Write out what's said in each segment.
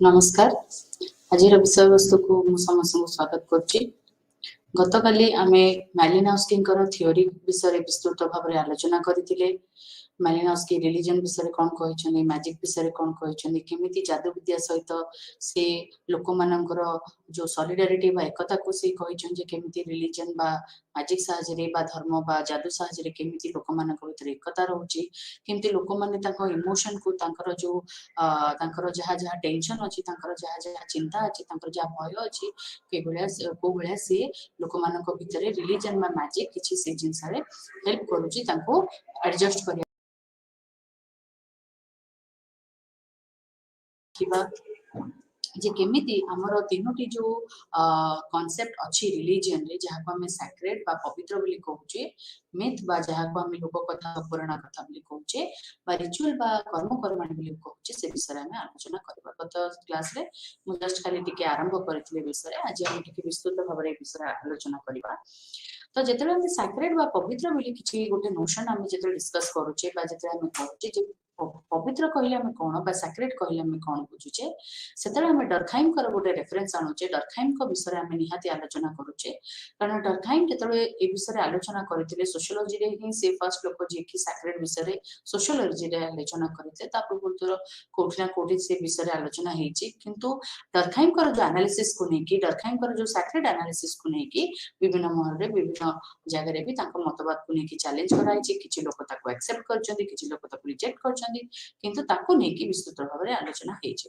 नमस्कार। आज विषय वस्तु को समस्त स्वागत करुच्ची। गतकाली आमे मैलिनोव्स्की थियोरी विषय विस्तृत भाव आलोचना करथिले। मैलिनोव्स्की रिलीजन विषय कौन कहछनी, मैजिक विषय कौन कहछनी, केमिति जादू विद्या सहित से लोक मानकर जो सॉलिडारिटी बा एकता को से कहछन जे केमिति रिलीजन बा मैजिक साहाय्य बा धर्म बा जादू साहाय्य केमिति लोक मानक भीतर एकता रहउची, केमिति लोक माने ताको इमोशन को तांकर जो तांकर जहा जहा टेंशन अछि, तांकर जहा जहा चिंता अछि, तांकर जहा भय अछि के भलिया से लोक मानक भीतर रिलीजन बा मैजिक किछि से जिंस रे हेल्प करूची तांको एडजस्ट करिया जे केमिति हमर तीनोटी जो कांसेप्ट अछि रिलीजन रे जहा को हमें सैक्रेड बा पवित्र बोली कहूचे, मिथ बा जहा को हमें लोक कथा पुराण कथा बोली कहूचे, बा रिचुअल बा कर्म कर्माणी बोली कहूचे, से विषय में आलोचना करबा। गत क्लास रे मु जस्ट खाली टिके आरंभ करथिले विषय, आज हम टिके विस्तृत भाव रे विषय आलोचना करबा। तो जेतले हम सैक्रेड बा पवित्र बोली किछि गोटे नोशन हम जेतले डिस्कस करूचे बा जेतले हम कहूचे जे पवित्र कहले हम कोन बा सैक्रेड कहले हम कोन बुझुचे, सेतले हम डरखाइम कर गोटे रेफरेंस आणुचे। डरखाइम को विषय हम निहाती आलोचना करूचे, कारण डरखाइम जेतले ए विषय आलोचना करथिले सोशियोलॉजी रे ही से फर्स्ट लोक जे कि सैक्रेड विषय रे सोशियोलॉजी रे आलोचना करथिले, ता पूर्व कोठना कोठी से विषय आलोचना हेची, किंतु डरखाइम कर जो एनालिसिस को नेकी, डरखाइम कर जो सैक्रेड एनालिसिस को नेकी विभिन्न महल रे विभिन्न जगह रे भी ताको मतवाद को नेकी चैलेंज कराइछि, किछि लोक ताको एक्सेप्ट करछन्ती, किछि लोक ताको रिजेक्ट करछन्ती, किंतु ताको नेकी विस्तृत भाव रे आलोचना हेछि।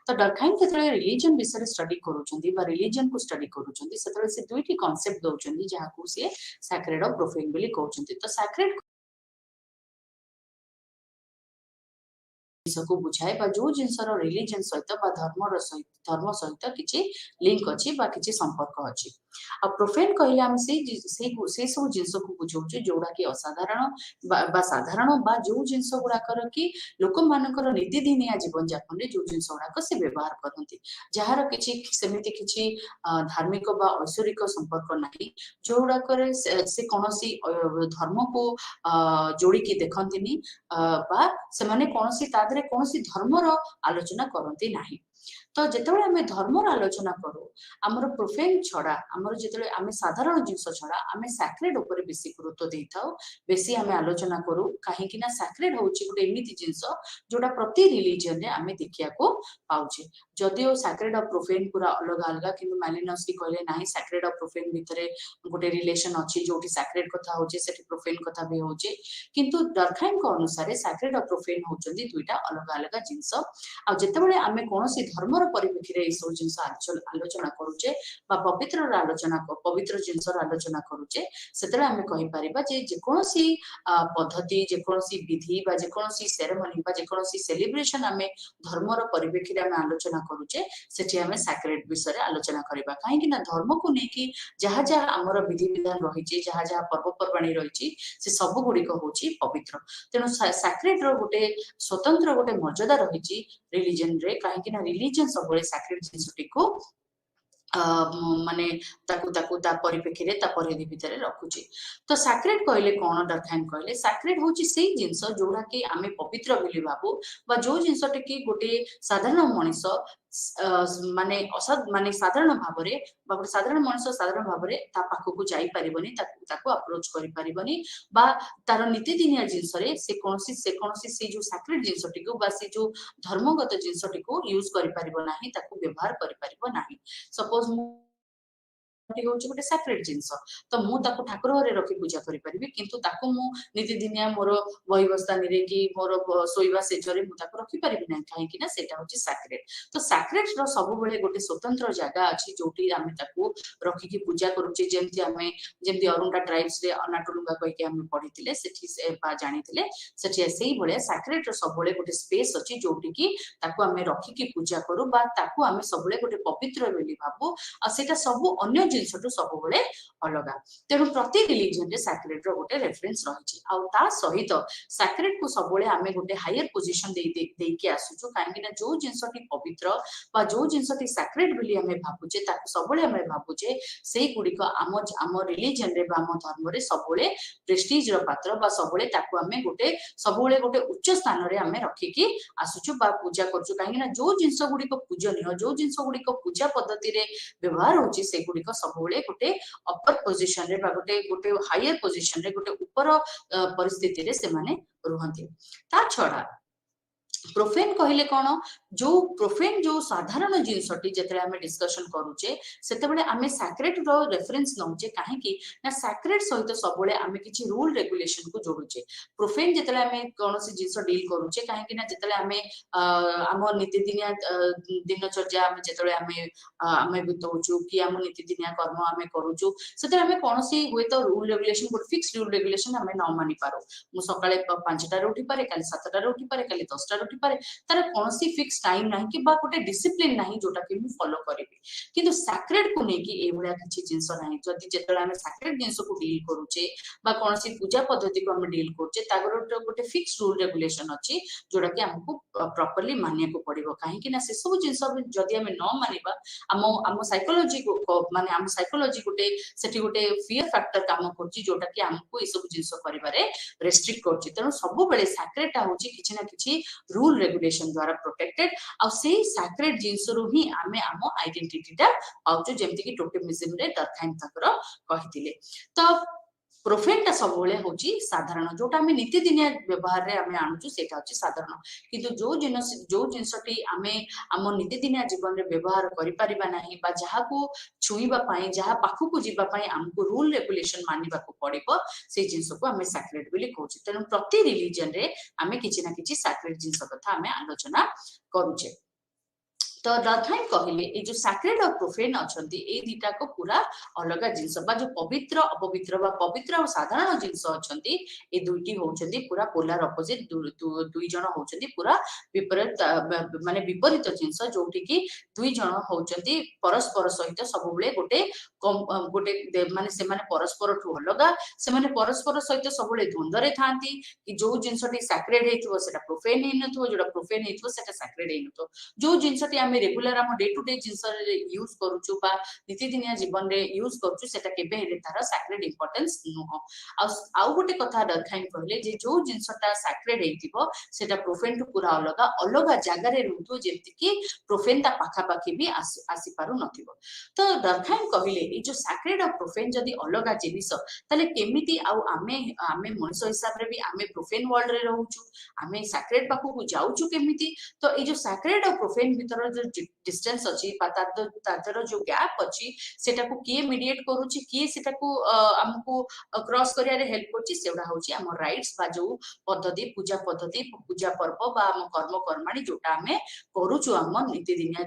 तो डरखाइम जेतले रिलीजन विषय स्टडी करूछन्ती बा रिलीजन को स्टडी करूछन्ती, सेतले से दुईटी कांसेप्ट दउछन्ती जहा को से सैक्रेड और प्रोफेन बोली कहउछन्ती। तो सैक्रेड को बुझाए बा जो जिनसर रिलीजन सहित बा धर्म सहित किछि लिंक अछि बा किछि संपर्क अछि। आ प्रोफेन कहले हम से सब जिंस को बुझौछु जोडा कि असाधारण बा साधारण बा जो जिंस गुडा कर कि लोक मानकर नीतिदिनिया जीवन यापन रे जो जिंस गुडा से व्यवहार करथि, जहार किछि सेमिति किछि धार्मिक बा ऐश्वरिक संपर्क नाही, जोडा करे से कोनोसी धर्म को जोडी कि देखंतिनी बा से माने कोनोसी तादरे कोनोसी धर्मर आलोचना करंती नाही। तो जेतेबेले आमे धर्मर आलोचना करू हमर प्रोफेन छडा हमर जेतेबेले आमे साधारण जिंस छडा आमे सैक्रेड ऊपर बेसी गुरुत्व देइथाउ, बेसी आमे आलोचना करू काहे कि ना सैक्रेड होची गुटे एमिति जिंस जोडा प्रति रिलीजन रे आमे देखिया को पाउचे। जदिओ सैक्रेड और प्रोफेन पूरा अलग अलग, किंतु मैलिनोव्स्की कहले नाही सैक्रेड और प्रोफेन भितरे गुटे रिलेशन अछि, जोटी सैक्रेड कथा होचे सेठी प्रोफेन कथा भी होचे, किंतु डरखाइम को अनुसार सैक्रेड और प्रोफेन होचंदी दुईटा अलग अलग जिंस। आ जेतेबेले आमे कोनोसी धर्मर परिप्रेक्षी रे सब जिंस आलोचना करूचे बा पवित्र जिंसर आलोचना करूचे, सेतेबेले आमे कहि परिबा जे कोनोसी पद्धति जे कोनोसी विधि बा जे कोनोसी सेरेमनी बा जे कोनोसी सेलिब्रेशन आमे धर्मर परिप्रेक्षी रे आमे आलोचना करूचे, सेठी आमे सैक्रेड विषय आलोचना करिबा। काहे कि ना धर्म को नेकी जहा जहा हमर विधि विधान रहिछि, जहा जहा पर्वपर्वाणी रहिछि, से सब गुडी को होछि पवित्र। तेनो सैक्रेड रो गुटे स्वतंत्र गुटे मर्यादा रहिछि रिलीजन रे, काहे कि ना रिलीजन सबले सैक्रेड जिंसटी को माने ताकू ताकू ता परिप्रेक्षी रे ता परिधि भितरे रखुछि। तो सैक्रेड कहले कोन डरखाइम कहले सैक्रेड होछि सेही जिंस जोडा कि आमे पवित्र बोली भाबु बा जो जिंसटे कि गोटे साधारण मनिष माने साधारण भाबरे बा गोटे साधारण मनिष साधारण भाबरे ता पाखकु जाई परिबनी, ताकू अप्रोच करि परिबनी बा तार नीतिदिनिया जिंस रे से कोनोसी से जो सैक्रेड जिंसटी को बा से जो धर्मगत जिंसटी को यूज करि परिबो नाही, ताकू व्यवहार करि परिबो नाही। सपोज गोटे सैक्रेड जिंस तो मु ताको ठाकुर घरे रखी पूजा करि परिबि, किंतु ताको मु नीति दिनिया मोर बहिबस्तानी रे कि मोर सोइबा सेजरे मु ताको रखि परिबि नै, काहे कि ना सेटा होची सैक्रेड। तो सैक्रेड रो सब बेले गोटे स्वतंत्र जगह अछि जोटी आमे ताको रखि कि पूजा करूचे, जेमति अरुंडा ट्राइब्स रे अनाटुलुंगा कहि कि आमे पढितिले सेठी से बा जानितिले, सेठी सेही बळे सैक्रेड रो सब बेले गोटे स्पेस अछि जोटी कि ताको आमे रखि कि पूजा करू बा ताको आमे सब बेले गोटे पवित्र बोली भाबू। आ सेटा सब अन्य जिनसटू सब बेले अलगा तेणु प्रति रिलीजन रे सैक्रेड रो गोटे रेफरेंस रही आ सहित सैक्रेड को सब बेले आमे गोटे हायर पोजीशन दे के आसुचु काहेकि ना जो जिनसटी पवित्र बा जो जिनसटी सैक्रेड बोली आमे भाबुचे ताको सब बेले आमे भाबुचे सेही गुडी को आम रिलीजन रे बा आम धर्म रे सब बेले प्रेस्टीज रो पात्र बा सब बेले ताको आमे गोटे सब बेले गोटे उच्च स्थान रे आमे रखिकी आसुचु बा पूजा करचु काहेकि ना जो जिनस गुडी को पूजनीय जो जिनस गुडी को पूजा पद्धति रे व्यवहार होची से गुडी को सब बेले गोटे अपर पोजीशन रे बा गोटे गोटे हायर पोजीशन रे गोटे ऊपर परिस्थिति रे से माने रुहंती ता छडा प्रोफेन कहले कोन जो प्रोफेन जो साधारण जिनसटी जेतले हमें डिस्कशन करूचे सेते बेले हमें सैक्रेड रो रेफरेंस नउचे काहे कि ना सैक्रेड सहित सब बेले हमें किछि रूल रेगुलेशन को जोडुचे प्रोफेन जेतले हमें कोनोसी जिंस डील करूचे काहे कि ना जेतले हमें हम नित्यदिनिया दिनचर्या हमें जेतले हमें बितौचु कि हम नित्यदिनिया कर्म हमें करूचु सेते हमें कोनोसी होय तो रूल रेगुलेशन को फिक्स रूल रेगुलेशन हमें न मानि पारो मु सकाळे 5टा रे उठी पारे काली 7टा रे उठी पारे काली 10टा रे उठी पारे तार कोनोसी फिक्स टाइम नाही कि बा गोटे डिसिप्लिन नाही जोटा कि मु फॉलो करिवि किंतु सैक्रेड को नै कि ए भलिया किछि जिंस नाही जदि जेतले हमें सैक्रेड जिंस को डील करूचे बा कोनोसी पूजा पद्धति को हम डील करचे तागर गोटे फिक्स रूल रेगुलेशन अछि जोटा कि हमको प्रॉपर्ली मानिया को पड़िबो काहे कि ना से सब जिंस जदि हमें न मानिबा हम साइकोलॉजी को माने हम साइकोलॉजी गोटे सेठी गोटे फियर फैक्टर काम करछि जोटा कि हमको ए सब जिंस करिबारे रेस्ट्रिक्ट करछि तनो सब बेले सैक्रेड ता होछि किछि ना किछि रूल रेगुलेशन द्वारा प्रोटेक्टेड आ से सैक्रेड जिंस रु ही आमे आम आइडेंटिटी ता पाउछु जेमति कि टोटेमिज्म रे दरखाइन तकर कहिथिले तो प्रोफेन ता सब बेले होची साधारण जोटा हमें नित्यदिनिया व्यवहार रे हमें आनुछु सेटा होची साधारण किंतु जो जिंसटी हमें हम नित्यदिनिया जीवन रे व्यवहार करि परिबा नाही बा जहा को छुईबा पई जहा पाखु को जीबा पई हमको रूल रेगुलेशन मानिबा को पड़िबो से जिंस को हमें सैक्रेड बोली कहूची तेनु प्रति रिलीजन रे हमें किछि ना किछि सैक्रेड जिंस कथा हमें आलोचना करूचे तो दथाइन कहले ए जो सैक्रेड और प्रोफेन अछंती ए दीटा को पूरा अलग जिंस बा जो पवित्र अपवित्र बा पवित्र और साधारण जिंस अछंती ए दुईटी होचंती पूरा पोलर अपोजिट दुई जण होचंती पूरा विपरीत माने विपरीत जिंस जोठी कि दुई जण होचंती परस्पर सहित सब बेले गोटे गोटे माने से माने परस्पर ठु अलगा से माने परस्पर सहित सब बेले द्वंद्व रे थांती कि जो जिंसटी सैक्रेड हेतु सेटा प्रोफेन हेनथु जोटा प्रोफेन हेतु सेटा सैक्रेड हेनथु जो जिंसटी हम रेगुलर हम डे टू डे जिंस यूज करूछु बा नित्यदिनिया जीवन रे यूज करूछु सेटा केबे हेले तार सैक्रेड इंपोर्टेंस नुह आ गोटे कथा दरखाइन कहले जे जो जिंसटा सैक्रेड हेतिबो सेटा प्रोफेन टू पूरा अलगा अलगा जागा रे रुथु जेति कि प्रोफेन ता पाखा पाखी भी आसी पारु नथिबो तो दरखाइन कहले ए जो सैक्रेड और प्रोफेन जदी अलगा जिनिस तले केमिति आ आमे मनुष्य हिसाब रे भी आमे प्रोफेन वर्ल्ड रे रहउछु आमे सैक्रेड पाखु को जाउछु केमिति तो ए जो सैक्रेड और प्रोफेन भीतर जो डिस्टेंस अछि तादर जो गैप अछि सेटा को किए मीडिएट करूछि किए सेटा को हमको क्रॉस करिया रे हेल्प करछि सेडा होछि हम राइट्स बा जो पद्धति पूजा पर्व बा हम कर्म कर्माणी जोटा हमें करूछु हम नित्यदिनिया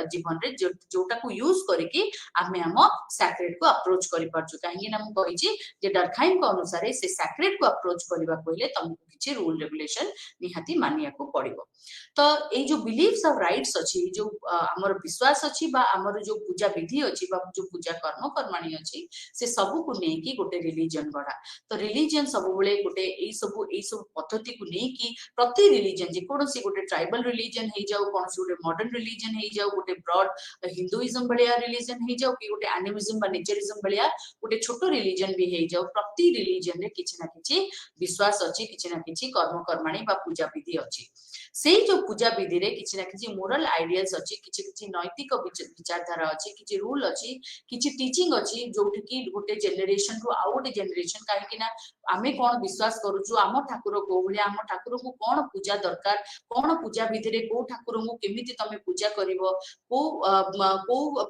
जीवन रे जोटा को यूज करके हमें हम सैक्रेड को अप्रोच करि परछु काहे ना हम कहिछि जे दरखाइन को अनुसार से सैक्रेड को अप्रोच करबा पहिले तुमको किछि रूल रेगुलेशन निहाती मानिया को पड़िबो तो ए जो बिलीव्स ऑफ राइट्स अछि जो हमर विश्वास अछि बा हमर जो पूजा विधि अछि बा जो पूजा कर्म कर्माणी अछि से सब को नै कि गोटे रिलीजन गडा तो रिलीजन सब बेले गोटे ए सब पद्धति को नै कि प्रति रिलीजन जे कोनोसी गोटे ट्राइबल रिलीजन हे जाउ कोनोसी गोटे मॉडर्न रिलीजन हे जाउ गोटे ब्रॉड हिंदुइज्म बलिया रिलीजन हे जाउ कि गोटे एनिमिज्म बा नेचरिज्म बलिया गोटे छोटो रिलीजन भी हे जाउ प्रति रिलीजन रे किछि ना किछि विश्वास अछि किछि ना किछि कर्म कर्माणी बा पूजा विधि अछि से जो पूजा विधि रे किछि ना किछि मोरल आइडियल्स अछि किछि किछि नैतिक विचारधारा अछि किछि रूल अछि किछि टीचिंग अछि जोठी कि गोटे जनरेशन रु आ गोटे जनरेशन काहे कि ना आमे कोन विश्वास करूछु आम ठाकुर को भलिया आम ठाकुर को कोन पूजा दरकार कोन पूजा विधि रे को ठाकुर को केमिति तमे पूजा करिवो को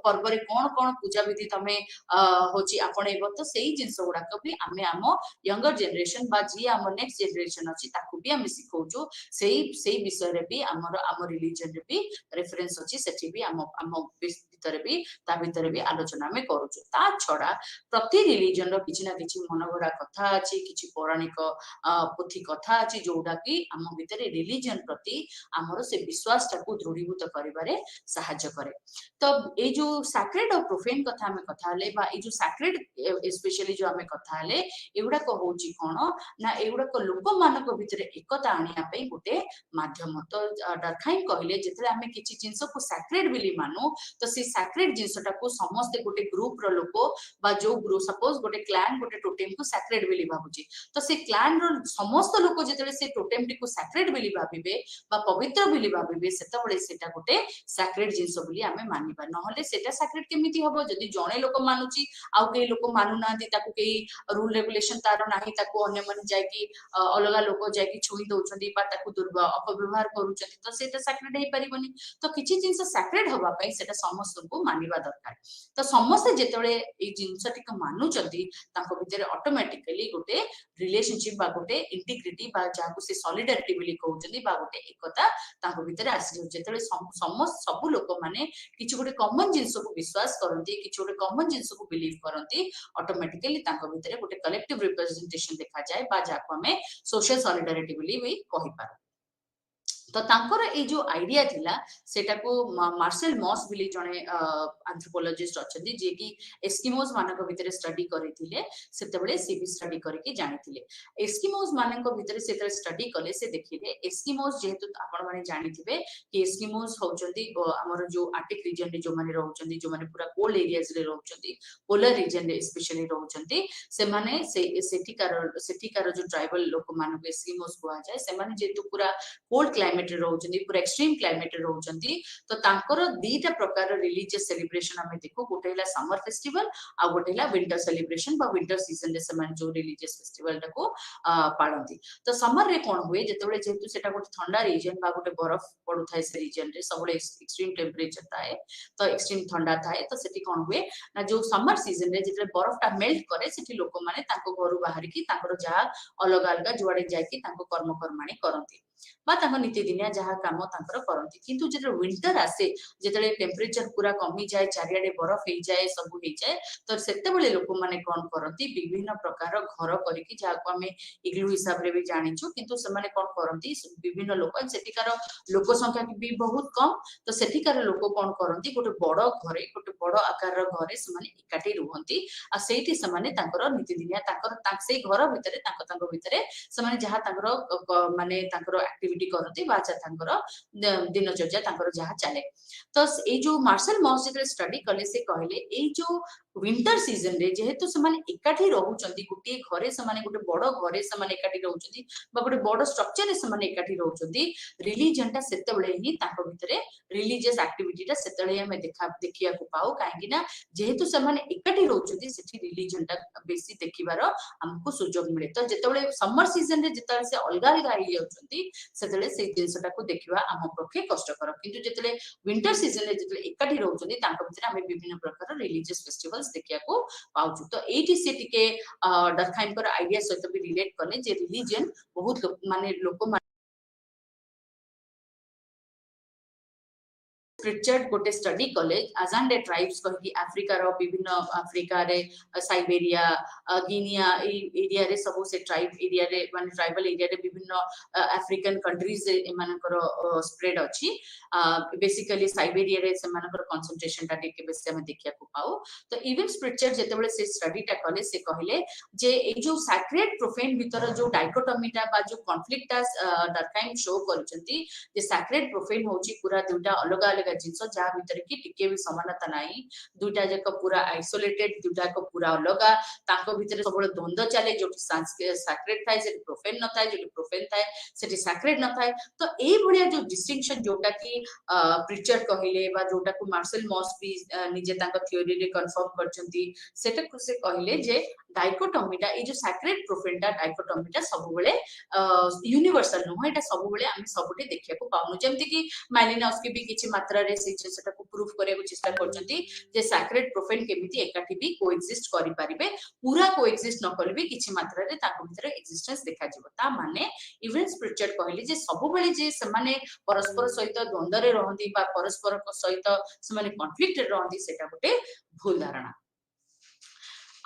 पर्व रे कोन पूजा विधि तमे होची आपणेबो तो सेही जिंस गुडा को भी आमे आम यंगर जनरेशन बा जी आम नेक्स्ट जनरेशन अछि ताकू भी आमे सिखौछु सेही विषय रे भी हमर रिलीजन रे भी रेफरेंस अछि सेठी भी हम भितर भी ता भितर भी आलोचना में करूछु ता छडा प्रति रिलीजन रो किछि ना किछि मनगढ़ा कथा अछि किछि पौराणिक पोथी कथा अछि जोडा कि हम भितर रिलीजन प्रति हमरो से विश्वास टाकू दृढ़ीभूत करिबारे सहायता करे तो ए जो सैक्रेड और प्रोफेन कथा में कथा हले बा ए जो सैक्रेड स्पेशली जो हमें कथा हले एगुडा को होची कोन ना एगुडा को लोक मानक भितर एकता आनिया पे गोटे माध्यम तो डरखाइन कहले जेतले हमें किछि जिंस को सैक्रेड बिली मानु तो से सैक्रेड जिंसटा को समस्त गोटे ग्रुप रो लोक बा जो ग्रुप सपोज गोटे क्लैन गोटे टोटेम को सैक्रेड बिली भाबुची तो से क्लैन रो समस्त लोक जेतले से टोटेम टी को सैक्रेड बिली भाबिबे बा पवित्र बिली भाबिबे सेतबळे सेटा गोटे सैक्रेड जिंस बिली हमें मानिबा नहले सेटा सैक्रेड केमिति हबो जदी जणे लोक मानुची आउ के लोक मानु नांती ताकू के रूल रेगुलेशन तार नाही ताकू अन्य मन जाय कि अलगा लोक जाय कि छुई दउछंदी बा ताकू अपव्यवहार करूछंदी तो सेटा सैक्रेड हे परिबनी तो किछि जिंस सैक्रेड हबा पई सेटा समस्त को मानिबा दरकार तो समस्त जेतबळे ए जिंस टिक मानुचंदी ताको भितर ऑटोमेटिकली गोटे रिलेशनशिप बा गोटे इंटीग्रिटी बा जाकू से सॉलिडारिटी बिली कहउछंदी बा गोटे एकता ताको भितर आसी जेतबळे समस्त सब लोक माने किछि गोटे कॉमन जिंस को विश्वास करंती किछि गोटे कॉमन जिंस को बिलीव करंती ऑटोमेटिकली ताको भितर गोटे कलेक्टिव रिप्रेजेंटेशन देखा जाए बा जाको हमें सोशल सॉलिडारिटी बिली भी कहि पारो तो तांकर ए जो आइडिया थिला सेटा को मार्शल मॉस बिली जने एंथ्रोपोलॉजिस्ट अछंदी जे कि एस्किमोस मानक भितर स्टडी करिथिले सेतेबेले सी भी स्टडी करके जानिथिले एस्किमोस मानक भितर सेते स्टडी कले से देखिले एस्किमोस जेहेतु आपण माने जानिथिबे कि एस्किमोस होचंदी हमर जो आर्टिक रीजन रे जो माने रहउचंदी जो माने पूरा कोल्ड एरियाज रे रहउचंदी पोलर रीजन रे स्पेशली रहउचंदी से माने सेठिकार जो ट्राइबल लोक मानक एस्किमोस कोआ जाय से माने जेतु पूरा कोल्ड क्लाइमेट रहउचंदी पूरा एक्सट्रीम क्लाइमेट रहउचंदी तो तांकर दीटा प्रकार रिलीजियस सेलिब्रेशन हमें देखो गोटेला समर फेस्टिवल आ गोटेला विंटर सेलिब्रेशन बा विंटर सीजन रे समान जो रिलीजियस फेस्टिवल टाको पाळंती तो समर रे कोन हुए जेतेबेले जेतु सेटा गोटे ठंडा रीजन बा गोटे बरफ पडु थाए से रीजन रे सबले एक्सट्रीम टेंपरेचर थाए तो एक्सट्रीम ठंडा थाए तो सेठी कोन हुए ना जो समर सीजन रे जेतेबेले बरफ ता मेल्ट करे सेठी लोक माने ताको घरु बाहर की ताकर जहा अलग अलग जुआडे जाय की ताको कर्म कर्माणी करंती बा ताको नीति दिनिया जहा काम ताकर करंती किंतु जेते विंटर आसे जेतेले टेंपरेचर पूरा कमी जाए चारियाडे बरफ हे जाए सब हे जाए तो सेतेबेले लोक माने कोन करंती विभिन्न प्रकार घर करिकि जाको हमें इग्लू हिसाब रे भी जानिछु किंतु से माने कोन करंती विभिन्न लोक सेटिकार लोक संख्या भी बहुत कम तो सेटिकार लोक कोन करंती गोटे बड़ घरे गोटे बड़ आकार रो घरे से माने इकाठी रहंती आ सेठी से माने ताकर नीति दिनिया ताकर सेई घर भितरे ताको भितरे से माने जहा ताकर माने ताकर एक्टिविटी करते बाचा तांकर दिनचर्या तांकर जहा चले तो ए जो मार्शल मॉस जे स्टडी कले से कहले ए जो विंटर सीजन रे जेहेतु से माने एकाठी रहउचंदी गुटे घरे से माने गुटे बड़ घरे से माने एकाठी रहउचंदी बा गुटे बड़ स्ट्रक्चर रे से माने एकाठी रहउचंदी रिलीजन ता सेतेबेले ही ताको भितरे रिलीजियस एक्टिविटी ता सेतेबेले हमें देखिया को पाओ काहेकि ना जेहेतु से माने एकाठी रहउचंदी सेठी रिलीजन ता बेसी देखिबार हमको सुजोग मिले तो जेतेबेले समर सीजन रे जेतेबेले से अलगा अलगा ही जाउचंदी सेतेबेले से जिंसटा को देखिबा हम पक्षे कष्टकर किंतु जेतेबेले विंटर सीजन रे जेतेबेले एकाठी रहउचंदी ताको भितरे हमें विभिन्न प्रकार रिलीजियस फेस्टिवल देखिया को पाउछु तो एटी से टिके डरखाइन पर आइडिया सहित भी रिलेट करने जे रिलीजन बहुत माने लोक रिचर्ड गोटे स्टडी कले आजांडे ट्राइब्स कहि अफ्रीका रो विभिन्न अफ्रीका रे साइबेरिया गिनिया एरिया रे सब से ट्राइब एरिया रे माने ट्राइबल एरिया रे विभिन्न अफ्रीकन कंट्रीज एमानकर स्प्रेड अछि बेसिकली साइबेरिया रे से मानकर कंसंट्रेशन टा के बेसी हम देखिया को पाऊ तो इवन रिचर्ड जेतेबेले से स्टडी टा कले से कहले जे ए जो सैक्रेड प्रोफेन भीतर जो डाइकोटोमी टा बा जो कॉन्फ्लिक्ट टा डरकाइन शो करचंती जे सैक्रेड प्रोफेन होची पूरा दुटा अलग अलग जिंस जहा भीतर की टिके भी समानता नाही दुटा जक पूरा आइसोलेटेड दुटा को पूरा अलग ताको भीतर सबले द्वंद्व चले जो सैक्रेड थाए जे प्रोफेन न थाए जो प्रोफेन थाए सेठी सैक्रेड न थाए तो ए भलिया जो डिस्टिंक्शन जोटा की प्रिचर्ड कहिले बा जोटा को मार्शल मॉस भी निजे ताको थ्योरी रे कंफर्म करचंती सेटा को से कहिले जे डाइकोटोमीटा ए जो सैक्रेड प्रोफेनटा डाइकोटोमीटा सब बेले यूनिवर्सल न हो एटा सब बेले हम सबटे देखिया को पाउनु जेमति कि माइलिनस के भी किछि मात्रा रे से जिनसटा को प्रूफ करे चेष्टा करछंती जे सैक्रेड प्रोफेन केमिति एकाठी भी कोएक्सिस्ट करि परिबे पूरा कोएक्सिस्ट न करले भी किछि मात्रा रे ताको भितर एक्जिस्टेंस देखा जिवो ता माने इवेंट्स प्रिचर्ड कहले जे सब बेले जे से माने परस्पर सहित द्वंद्व रे रहंती बा परस्पर सहित से माने कॉन्फ्लिक्ट रे रहंती सेटा गोटे भूल धारणा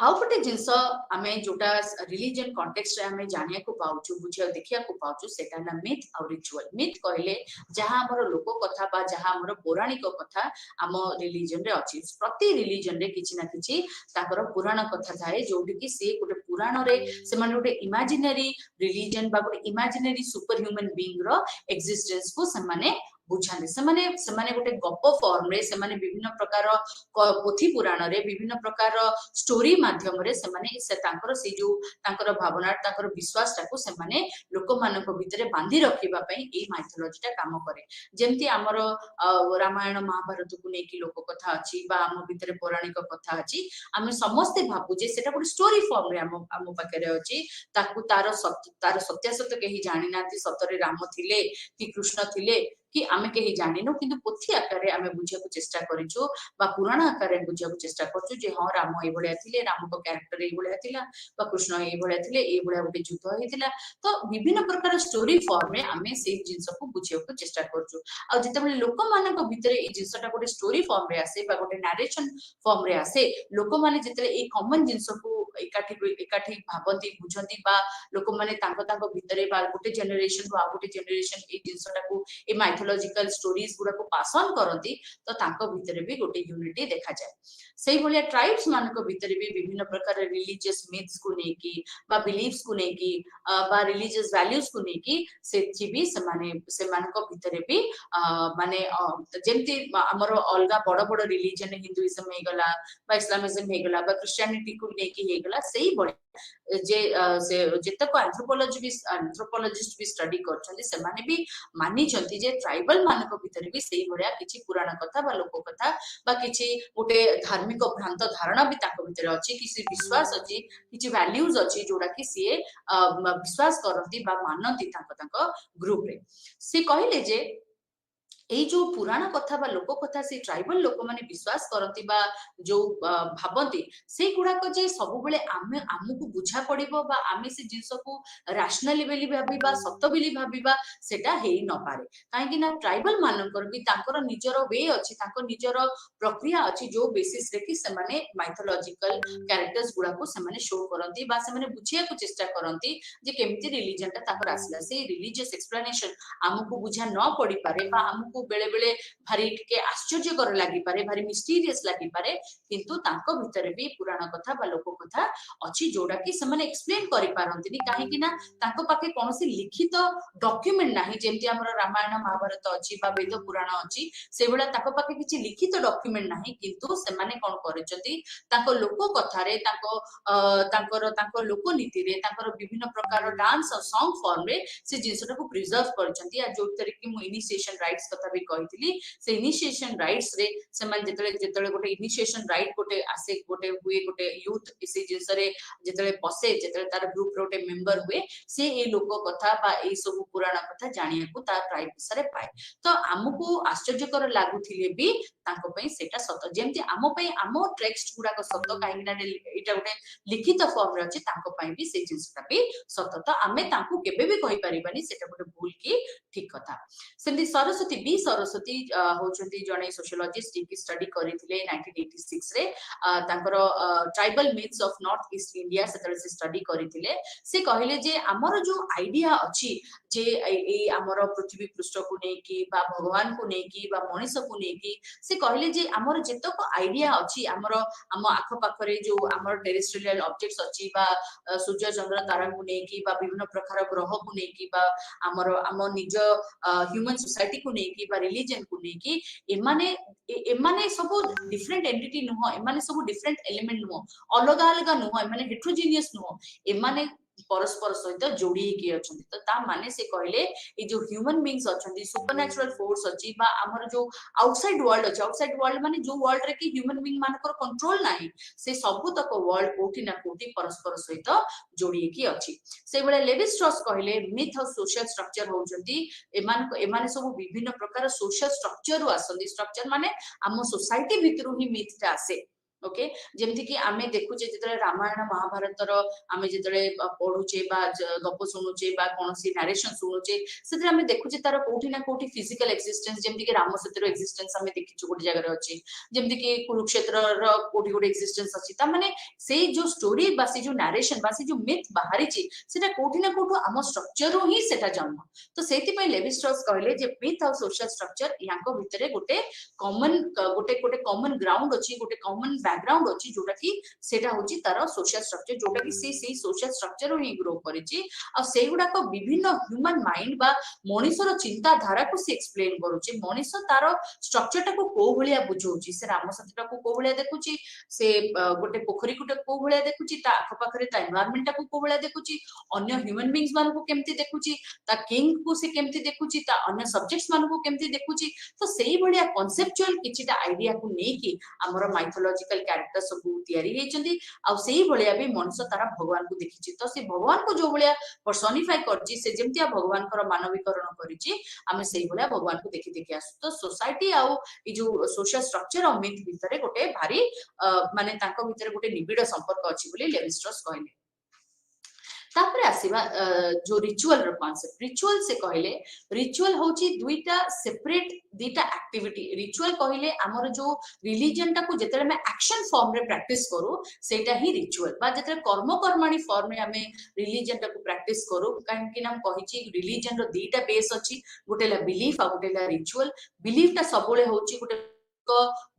आउ गोटे जिनस आमे जोटा रिलीजन कॉन्टेक्स्ट रे आमे जानिया को पाउछु बुझिया देखिया को पाउछु सेटा ना मिथ और रिचुअल मिथ कहले जहां हमर लोक कथा बा जहां हमर पौराणिक कथा आम रिलीजन रे अछि प्रति रिलीजन रे किछि ना किछि ताकर पुराण कथा थाए जोडि कि से गोटे पुराण रे से माने गोटे इमेजिनरी रिलीजन बा गोटे इमेजिनरी सुपर ह्यूमन बीइंग रो एक्जिस्टेंस को से माने बुझाने से माने गोटे गप फॉर्म रे से माने विभिन्न प्रकार पोथी पुराण रे विभिन्न प्रकार स्टोरी माध्यम रे से माने से तांकर से जो तांकर भावना तांकर विश्वास टाको से माने लोक मानक भितरे बांधी रखिबा पई ए माइथोलॉजी टा काम करे जेमति हमर रामायण महाभारत को नेकी लोक कथा अछि बा हम भितरे पौराणिक कथा अछि हम समस्त भाबु जे सेटा गोटे स्टोरी फॉर्म रे हम पाखरे अछि ताकू तार सत्यासत्य केही जानि नाति सतरे राम थिले कि कृष्ण थिले कि आमे केही जानिनो किंतु पोथी आकारे आमे बुझिया को चेष्टा करिछु बा पुराण आकारे बुझिया को चेष्टा करछु जे हां राम ए भलिया थिले राम को कैरेक्टर ए भलिया थिला बा कृष्ण ए भलिया थिले ए भलिया गोटे युद्ध हेतिला तो विभिन्न प्रकार स्टोरी फॉर्म में आमे से जिंस को बुझिया को चेष्टा करछु आ जते बेले लोक मानक भितरे ए जिंसटा गोटे स्टोरी फॉर्म रे आसे बा गोटे नरेशन फॉर्म रे आसे लोक माने जते ए कॉमन जिंस को एकाठी भाबंती बुझंती बा लोक माने तांको भितरे बा गोटे जनरेशन बा गोटे जनरेशन ए जिंसटा को ए माइथोलॉजिकल स्टोरीज गुडा को पास ऑन करंती तो तांको भितरे भी गोटे यूनिटी देखा जाए सेही भलिया ट्राइब्स मानको भितरे भी विभिन्न प्रकार रिलीजियस मिथ्स को नेकी बा बिलीफ्स को नेकी बा रिलीजियस वैल्यूज को नेकी सेछि भी से मानको भितरे भी माने जेमति हमर अलगा बड़ बड़ रिलीजन हिंदुइज्म हे गला बा इस्लामिज्म हे गला बा क्रिश्चियनिटी को नेकी हे गला सेही बड़ जे से जेतक एंथ्रोपोलॉजिस्ट भी स्टडी करछन्ती से माने भी मानि छन्ती जे ट्राइबल मानक भितरे भी सेही भलिया किछि पुराण कथा बा लोक कथा बा किछि गोटे धार्मिक भ्रांत धारणा भी ताको भितरे अछि किछि विश्वास अछि किछि वैल्यूज अछि जोडा कि से विश्वास करंती बा मानंती ताको ग्रुप रे से कहिले जे ए जो पुराण कथा बा लोक कथा से ट्राइबल लोक माने विश्वास करंती बा जो भाबंती से गुडा को जे सब बेले आमे हमकु बुझा पड़िबो बा आमे से जिंस को रैशनली बेली भाबिबा सत्य बेली भाबिबा सेटा हेई न पारे काहे कि ना ट्राइबल मानकर भी तांकर निजरो वे अछि तांकर निजरो प्रक्रिया अछि जो बेसिस रे कि से माने माइथोलॉजिकल कैरेक्टर्स गुडा को से माने शो करंती बा से माने बुझिया को चेष्टा करंती जे केमति रिलीजन ता ताकर आसला से रिलीजियस एक्सप्लेनेशन हमकु बुझा न पड़ी पारे बा हमकु बेले बेले भारी टिके आश्चर्यकर लागि पारे भारी मिस्टीरियस लागि पारे किंतु तांको भितरे भी पुराण कथा बा लोक कथा अछि जोडा कि से माने एक्सप्लेन करि पारंतिनी काहे कि ना तांको पाखे कोनोसी लिखित डॉक्यूमेंट नाही जेमति हमर रामायण महाभारत अछि बा वेद पुराण अछि से बेला ताको पाखे किछि लिखित डॉक्यूमेंट नाही किंतु से माने कोन करचति ताको लोक कथा रे ताको लोक नीति रे ताकर विभिन्न प्रकार डांस और सॉन्ग फॉर्म रे से जिंसटा को प्रिजर्व करचंती आ जो तरीके मु इनिशिएशन राइट्स कथा भी कहितली से इनिशिएशन राइट्स रे से मान जेतले गोटे इनिशिएशन राइट गोटे आसे गोटे हुए गोटे यूथ इसी जिंसरे जेतले पसे जेतले तार ग्रुप रे गोटे मेंबर हुए से ए लोक कथा बा ए सब पुराण कथा जानिया को ता ट्राइब सरे पाए तो हमकु आश्चर्यकर लागुथिले भी तांको पई सेटा सत जेमति आमो पई आमो टेक्स्ट गुडा को सत काहे ना एटा गोटे लिखित फॉर्म रे अछि तांको पई भी से जिंसटा भी सत तो आमे तांको केबे भी कहि परिबानी सेटा गोटे भूल की ठीक कथा सेमति सरस्वती बी सरस्वती होचंती जणे सोशियोलॉजिस्ट जे की स्टडी करिथिले 1986 रे तांकर tribal myths of North East India सेतले से स्टडी करिथिले से कहिले जे हमर जो आइडिया अछि जे ए हमर पृथ्वी पृष्ठ को नै की बा भगवान को नै की बा मनुष्य को नै की से कहिले जे हमर जेतक आइडिया अछि हमर हम आख पाखरे जो हमर टेरेस्ट्रियल ऑब्जेक्ट्स अछि बा सूर्य चंद्र तारा को नै की बा विभिन्न प्रकार ग्रह को नै की बा हमर हम निज ह्यूमन सोसाइटी को नै की बा रिलीजन को नै की एमाने सब डिफरेंट एंटिटी नुह एमाने सब डिफरेंट एलिमेंट नुह अलग अलग नुह एमाने हेट्रोजेनियस नुह एमाने परस्पर सहित जोड़ी के अछंती तो ता माने से कहले ए जो ह्यूमन बीइंग्स अछंती सुपरनैचुरल फोर्स अछि बा हमर जो आउटसाइड वर्ल्ड अछि आउटसाइड वर्ल्ड माने जो वर्ल्ड रे कि ह्यूमन बीइंग मानकर कंट्रोल नाही से सब तक वर्ल्ड कोठी ना कोठी परस्पर सहित जोड़ी के अछि से बेले लेवी स्ट्रॉस कहले मिथ और सोशल स्ट्रक्चर होउचंती एमाने सब विभिन्न प्रकार सोशल स्ट्रक्चर रु आसंती स्ट्रक्चर माने हम सोसाइटी भितरु ही मिथ ता आसे ओके जेमति कि आमे देखुचे जेतले रामायण महाभारत रो आमे जेतले पढुचे बा गप सुनुचे बा कोनसी नरेशन सुनुचे सेते आमे देखुचे तार कोठी ना कोठी फिजिकल एक्जिस्टेंस जेमति कि राम सेतुर एक्जिस्टेंस आमे देखिछु गोटे जगह रे अछि जेमति कि कुरुक्षेत्र रो कोठी गोटे एक्जिस्टेंस अछि ता माने से जो स्टोरी बा से जो नरेशन बा से जो मिथ बाहरी छि सेटा कोठी ना कोठी आम स्ट्रक्चर रो ही सेटा जन्म तो सेति पय लेवी स्ट्रॉस कहले जे मिथ और सोशल स्ट्रक्चर याको भितरे गोटे कॉमन ग्राउंड अछि गोटे कॉमन बैकग्राउंड अछि जोटा कि सेटा होची तार सोशल स्ट्रक्चर जोटा कि से सोशल स्ट्रक्चर ही ग्रो करिछि आ सेगुडा को विभिन्न ह्यूमन माइंड बा मनुष्यर चिंता धारा को से एक्सप्लेन करूछि मनुष्य तार स्ट्रक्चर टा को को भलिया बुझौछि से राम सत्य टा को को भलिया देखुछि से गोटे पोखरी को को भलिया देखुछि ता आखपाखरे ता एनवायरनमेंट टा को भलिया देखुछि अन्य ह्यूमन बीइंग्स मान को केमति देखुछि ता किंग को से केमति देखुछि ता अन्य सब्जेक्ट्स मान को केमति देखुछि तो सेही भलिया कांसेप्चुअल किछिटा आइडिया को नै कि हमर माइथोलॉजिकल कैरेक्टर सब तैयारी हेचंदी आ सेही भलिया भी मनुष्य तारा भगवान को देखिछि तो से भगवान को जो भलिया पर्सोनिफाई करछि से जेमतिया भगवान कर मानवीकरण करिछि आमे सेही भलिया भगवान को देखि देखि आसु तो सोसाइटी आ ई जो सोशल स्ट्रक्चर और मिथ भितरे गोटे भारी माने तांको भितरे गोटे निबिड़ संपर्क अछि बोली लेवी स्ट्रॉस कहले तापरे आसीबा जो रिचुअल रो कांसेप्ट रिचुअल से कहले रिचुअल होची दुईटा सेपरेट दीटा एक्टिविटी रिचुअल कहले हमर जो रिलीजन टा को जेतले में एक्शन फॉर्म रे प्रैक्टिस करू सेटा ही रिचुअल बा जेतले कर्म कर्माणी फॉर्म में हमें रिलीजन टा को प्रैक्टिस करू काहे कि नाम कहिची रिलीजन रो दीटा बेस अछि गोटेला बिलीफ आ गोटेला रिचुअल बिलीफ टा सबले होची गोटे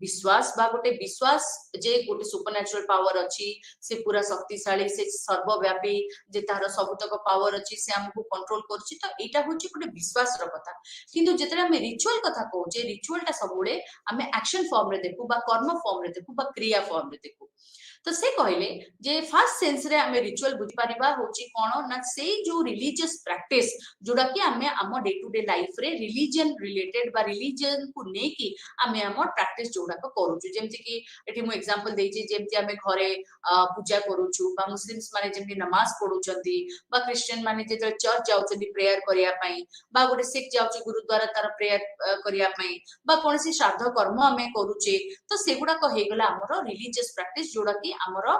विश्वास बा गोटे विश्वास जे गोटे सुपरनैचुरल पावर अछि से पूरा शक्तिशाली से सर्वव्यापी जे तार सबतक पावर अछि से हमको कंट्रोल करछि तो एटा होछि गोटे विश्वास रो कथा किंतु जेतरा हम रिचुअल कथा कहूचे रिचुअल टा सबुळे हमें एक्शन फॉर्म रे देखु बा कर्म फॉर्म रे देखु बा क्रिया फॉर्म रे देखु तो से कहले जे फर्स्ट सेंस रे हमें रिचुअल बुझ परिबा होची कोन ना से जो रिलीजियस प्रैक्टिस जोडा कि हमें हम डे टू डे लाइफ रे रिलीजन रिलेटेड बा रिलीजन को ने कि हमें हम प्रैक्टिस जोडा को करूछु जेमति कि एठी मु एग्जांपल देछि जेमति हमें घरे पूजा करूछु बा मुस्लिम्स माने जेमति नमाज पढुचंती बा क्रिश्चियन माने जे चर्च जाउचंती प्रेयर करिया पई बा गोटे सिख जाउची गुरुद्वारा तार प्रेयर करिया पई बा कोनसी श्राद्ध कर्म हमें करूचे तो सेगुडा को हे गला हमरो रिलीजियस प्रैक्टिस जोडा कि हमरो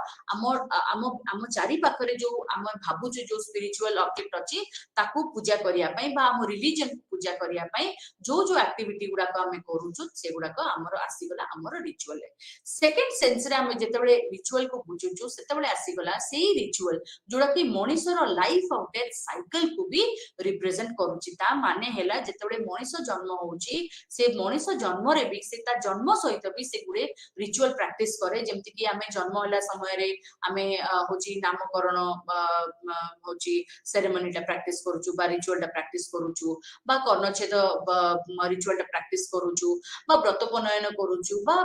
हम चारि पाखरे जो हम भाबु जो स्पिरिचुअल ऑब्जेक्ट अछि ताकू पूजा करिया पई बा हम रिलीजन पूजा करिया पई जो एक्टिविटी गुडा को हमें करूछु सेगुडा को हमरो आसी गला हमरो रिचुअल सेकंड सेंस रे हम जेतेबेले रिचुअल को बुझुछु सेतेबेले आसी गला सेही रिचुअल जोडा कि मनुष्यर लाइफ ऑफ डेथ साइकिल को भी रिप्रेजेंट करूची ता माने हेला जेतेबेले मनुष्य जन्म होउची से मनुष्य जन्म रे भी से ता जन्म सहित भी से गुडे रिचुअल प्रैक्टिस करे जेमति कि हमें जन्म होला समय रे हमें होची नामकरण होची सेरेमनी टा प्रैक्टिस करूछु बा रिचुअल टा प्रैक्टिस करूछु बा कर्णछेद रिचुअल टा प्रैक्टिस करूछु बा व्रतोपनयन करूछु बा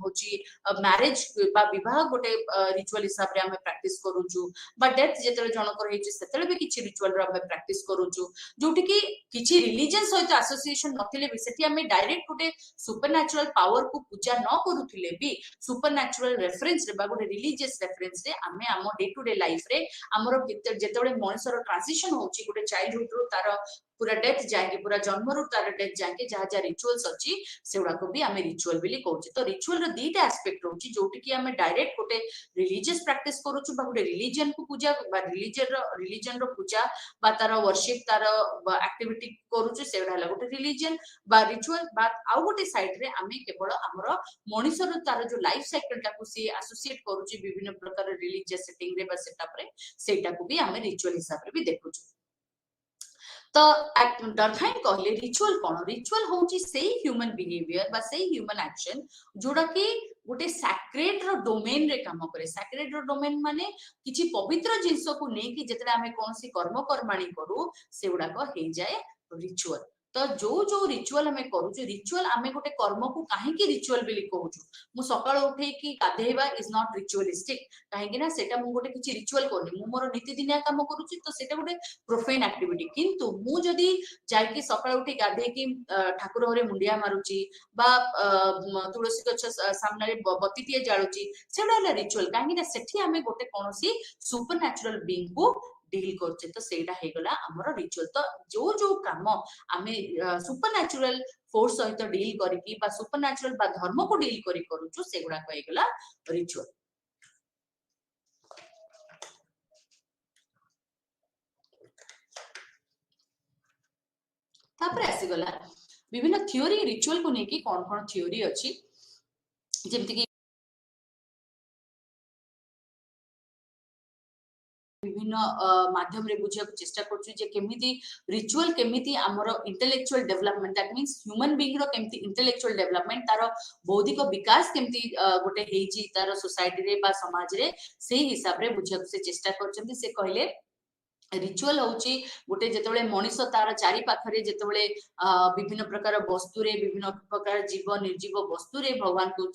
होची मैरिज बा विवाह गोटे रिचुअल हिसाब रे हमें प्रैक्टिस करूछु बा डेथ जेतले जनकर हेची सेतले भी किछि रिचुअल रे हमें प्रैक्टिस करूछु जोटी कि किछि रिलीजन सहित एसोसिएशन नथिले भी सेठी हमें डायरेक्ट गोटे सुपरनैचुरल पावर को पूजा न करूथिले भी सुपरनैचुरल रेफरेंस रे बा गोटे रिलीजियस रेफरेंस रे हमें हम डे टू डे लाइफ रे हमरो जेतेबेले मनुष्यर ट्रांजिशन होची गोटे चाइल्डहुड रो तार पूरा डेथ जाएंगे पूरा जन्म रू तार डेथ जाएंगे जहाँ जहाँ रिचुअल्स अच्छी से को भी आम रिचुअल बोली कहूँ तो रिचुअल रो दीटा एस्पेक्ट रोची जोटी कि आम डायरेक्ट गोटे रिलीजियस प्रैक्टिस करूछु बा गोटे रिलीजन को पूजा बा रिलीजन रो पूजा बा तार वर्शिप तार एक्टिविटी करूछु सेडा हला गोटे रिलीजन बा रिचुअल बा आउ गोटे साइड रे आमे केवल हमरो मनुष्य रो तार जो लाइफ साइकिल टा को सी एसोसिएट करूछु विभिन्न प्रकार रिलीजियस सेटिंग रे बा सेटअप रे सेटा को भी आमे रिचुअल हिसाब रे भी देखुछु तो डरखाइन कहले रिचुअल कोन रिचुअल होची से ह्यूमन बिहेवियर बा से ह्यूमन एक्शन जोडा कि गोटे सैक्रेड रो डोमेन रे काम करे सैक्रेड रो डोमेन माने किछि पवित्र जिंस को नै कि जेतले हमें कोनसी कर्म कर्माणी करू सेउडा को हे जाय रिचुअल तो जो रिचुअल आम करूँ रिचुअल आम गोटे कर्म को कहीं रिचुअल बोली कहूँ मु सकाळ उठे कि गाधेवा इज नॉट रिचुअलिस्टिक कहीं ना सेटा मु गोटे किछि रिचुअल करनी मु मोर नीतिदिनिया काम करूची तो सेटा गोटे प्रोफेन एक्टिविटी किंतु मु जदी जाई सकाळ उठी गाधे कि ठाकुर घरे मुंडिया मारुची बा तुलसी गछ सामने बत्तीटिए जालुची सेटा रिचुअल कहीं सेठी आम गोटे कौन सुपर नेचुरल बीइंग को डील करछे तो सेटा हे गला हमर रिचुअल तो जो काम आमे सुपर नेचुरल फोर्स सहित डील करिकी बा सुपर नेचुरल बा धर्म को डील करी करूछु सेगुडा को हे गला रिचुअल तापर आसी गला विभिन्न थ्योरी रिचुअल को नेकी कोन कोन थ्योरी अछि जेमति कि विभिन्न माध्यम रे बुझिया चेष्टा करछु जे केमिति रिचुअल केमिति हमर intellectual development that means human being रो केमिति इंटेलेक्चुअल डेवलपमेंट तारो बौद्धिक विकास केमिति गोटे हेजी तारो सोसाइटी रे बा समाज रे सेही हिसाब रे बुझिया से चेष्टा करछन्ती से कहले रिचुअल होची गोटे जेतबेले मनीष तार चारि पाखरे जेतबेले विभिन्न प्रकार वस्तु रे विभिन्न प्रकार जीव निर्जीव वस्तु रे भगवान को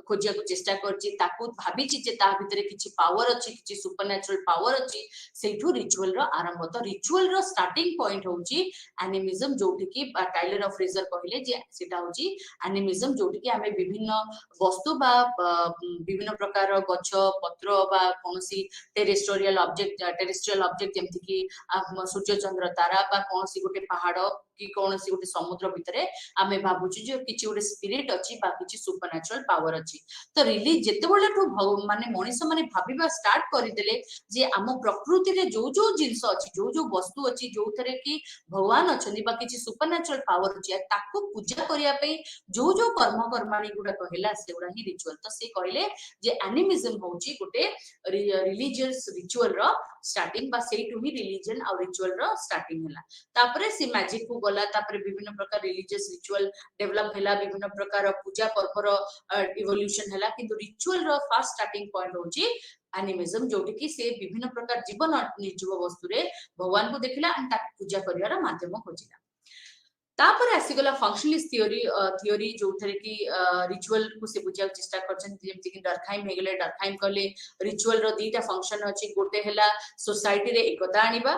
खोजिया को चेष्टा करची ताकू भाबिची जे ता भितरे किछि पावर अछि किछि सुपर नेचुरल पावर अछि सेठू रिचुअल रो आरंभ तो रिचुअल रो स्टार्टिंग पॉइंट होची एनिमिज्म जोठी कि टाइलर ऑफ फ्रेजर कहले जे सेटा होची एनिमिज्म जोठी कि हमें विभिन्न वस्तु बा विभिन्न प्रकार गछ पत्र बा कोनसी टेरेस्ट्रियल ऑब्जेक्ट कि सूर्य चंद्र तारा बा कौन सी गोटे पहाड़ कि कौन सी गोटे समुद्र भितर आमे भाबुची जे किछि गोटे स्पिरिट अछि बा किछि सुपर नेचुरल पावर अछि तो रिली जेतेबेले माने मनीष माने भाबिबा स्टार्ट करिदेले जे आम प्रकृति रे जो जिंस अछि जो वस्तु अछि जो थरे कि भगवान अछंदी बा किछि सुपर नेचुरल पावर अछि ताकू पूजा करिया पे जो कर्म कर्माणी गुडा कहला सेउडा ही रिचुअल तो से कहले जे एनिमिज्म होची गोटे रिलीजियस रिचुअल रो स्टार्टिंग बा सेटू ही रिलीजन और रिचुअल रो स्टार्टिंग हला तापरे से मैजिक को गला तापरे विभिन्न प्रकार रिलीजियस रिचुअल डेवलप हला विभिन्न प्रकार पूजा पर्व रो इवोल्यूशन हला किंतु ritual row first starting point होची एनिमिज्म जोटी कि से विभिन्न प्रकार जीवन निर्जीव वस्तु रे भगवान को देखिला एंड ता पूजा करियार माध्यम खोजिला तापर आसीगला फंक्शनलिस्ट थियोरी जो थरे कि रिचुअल को से बुझा चेष्टा करछन जेमति कि डरखाइम हेगले डरखाइम कहले रिचुअल रो दीटा फंक्शन अछि गोटे हला सोसाइटी रे एकता आनिबा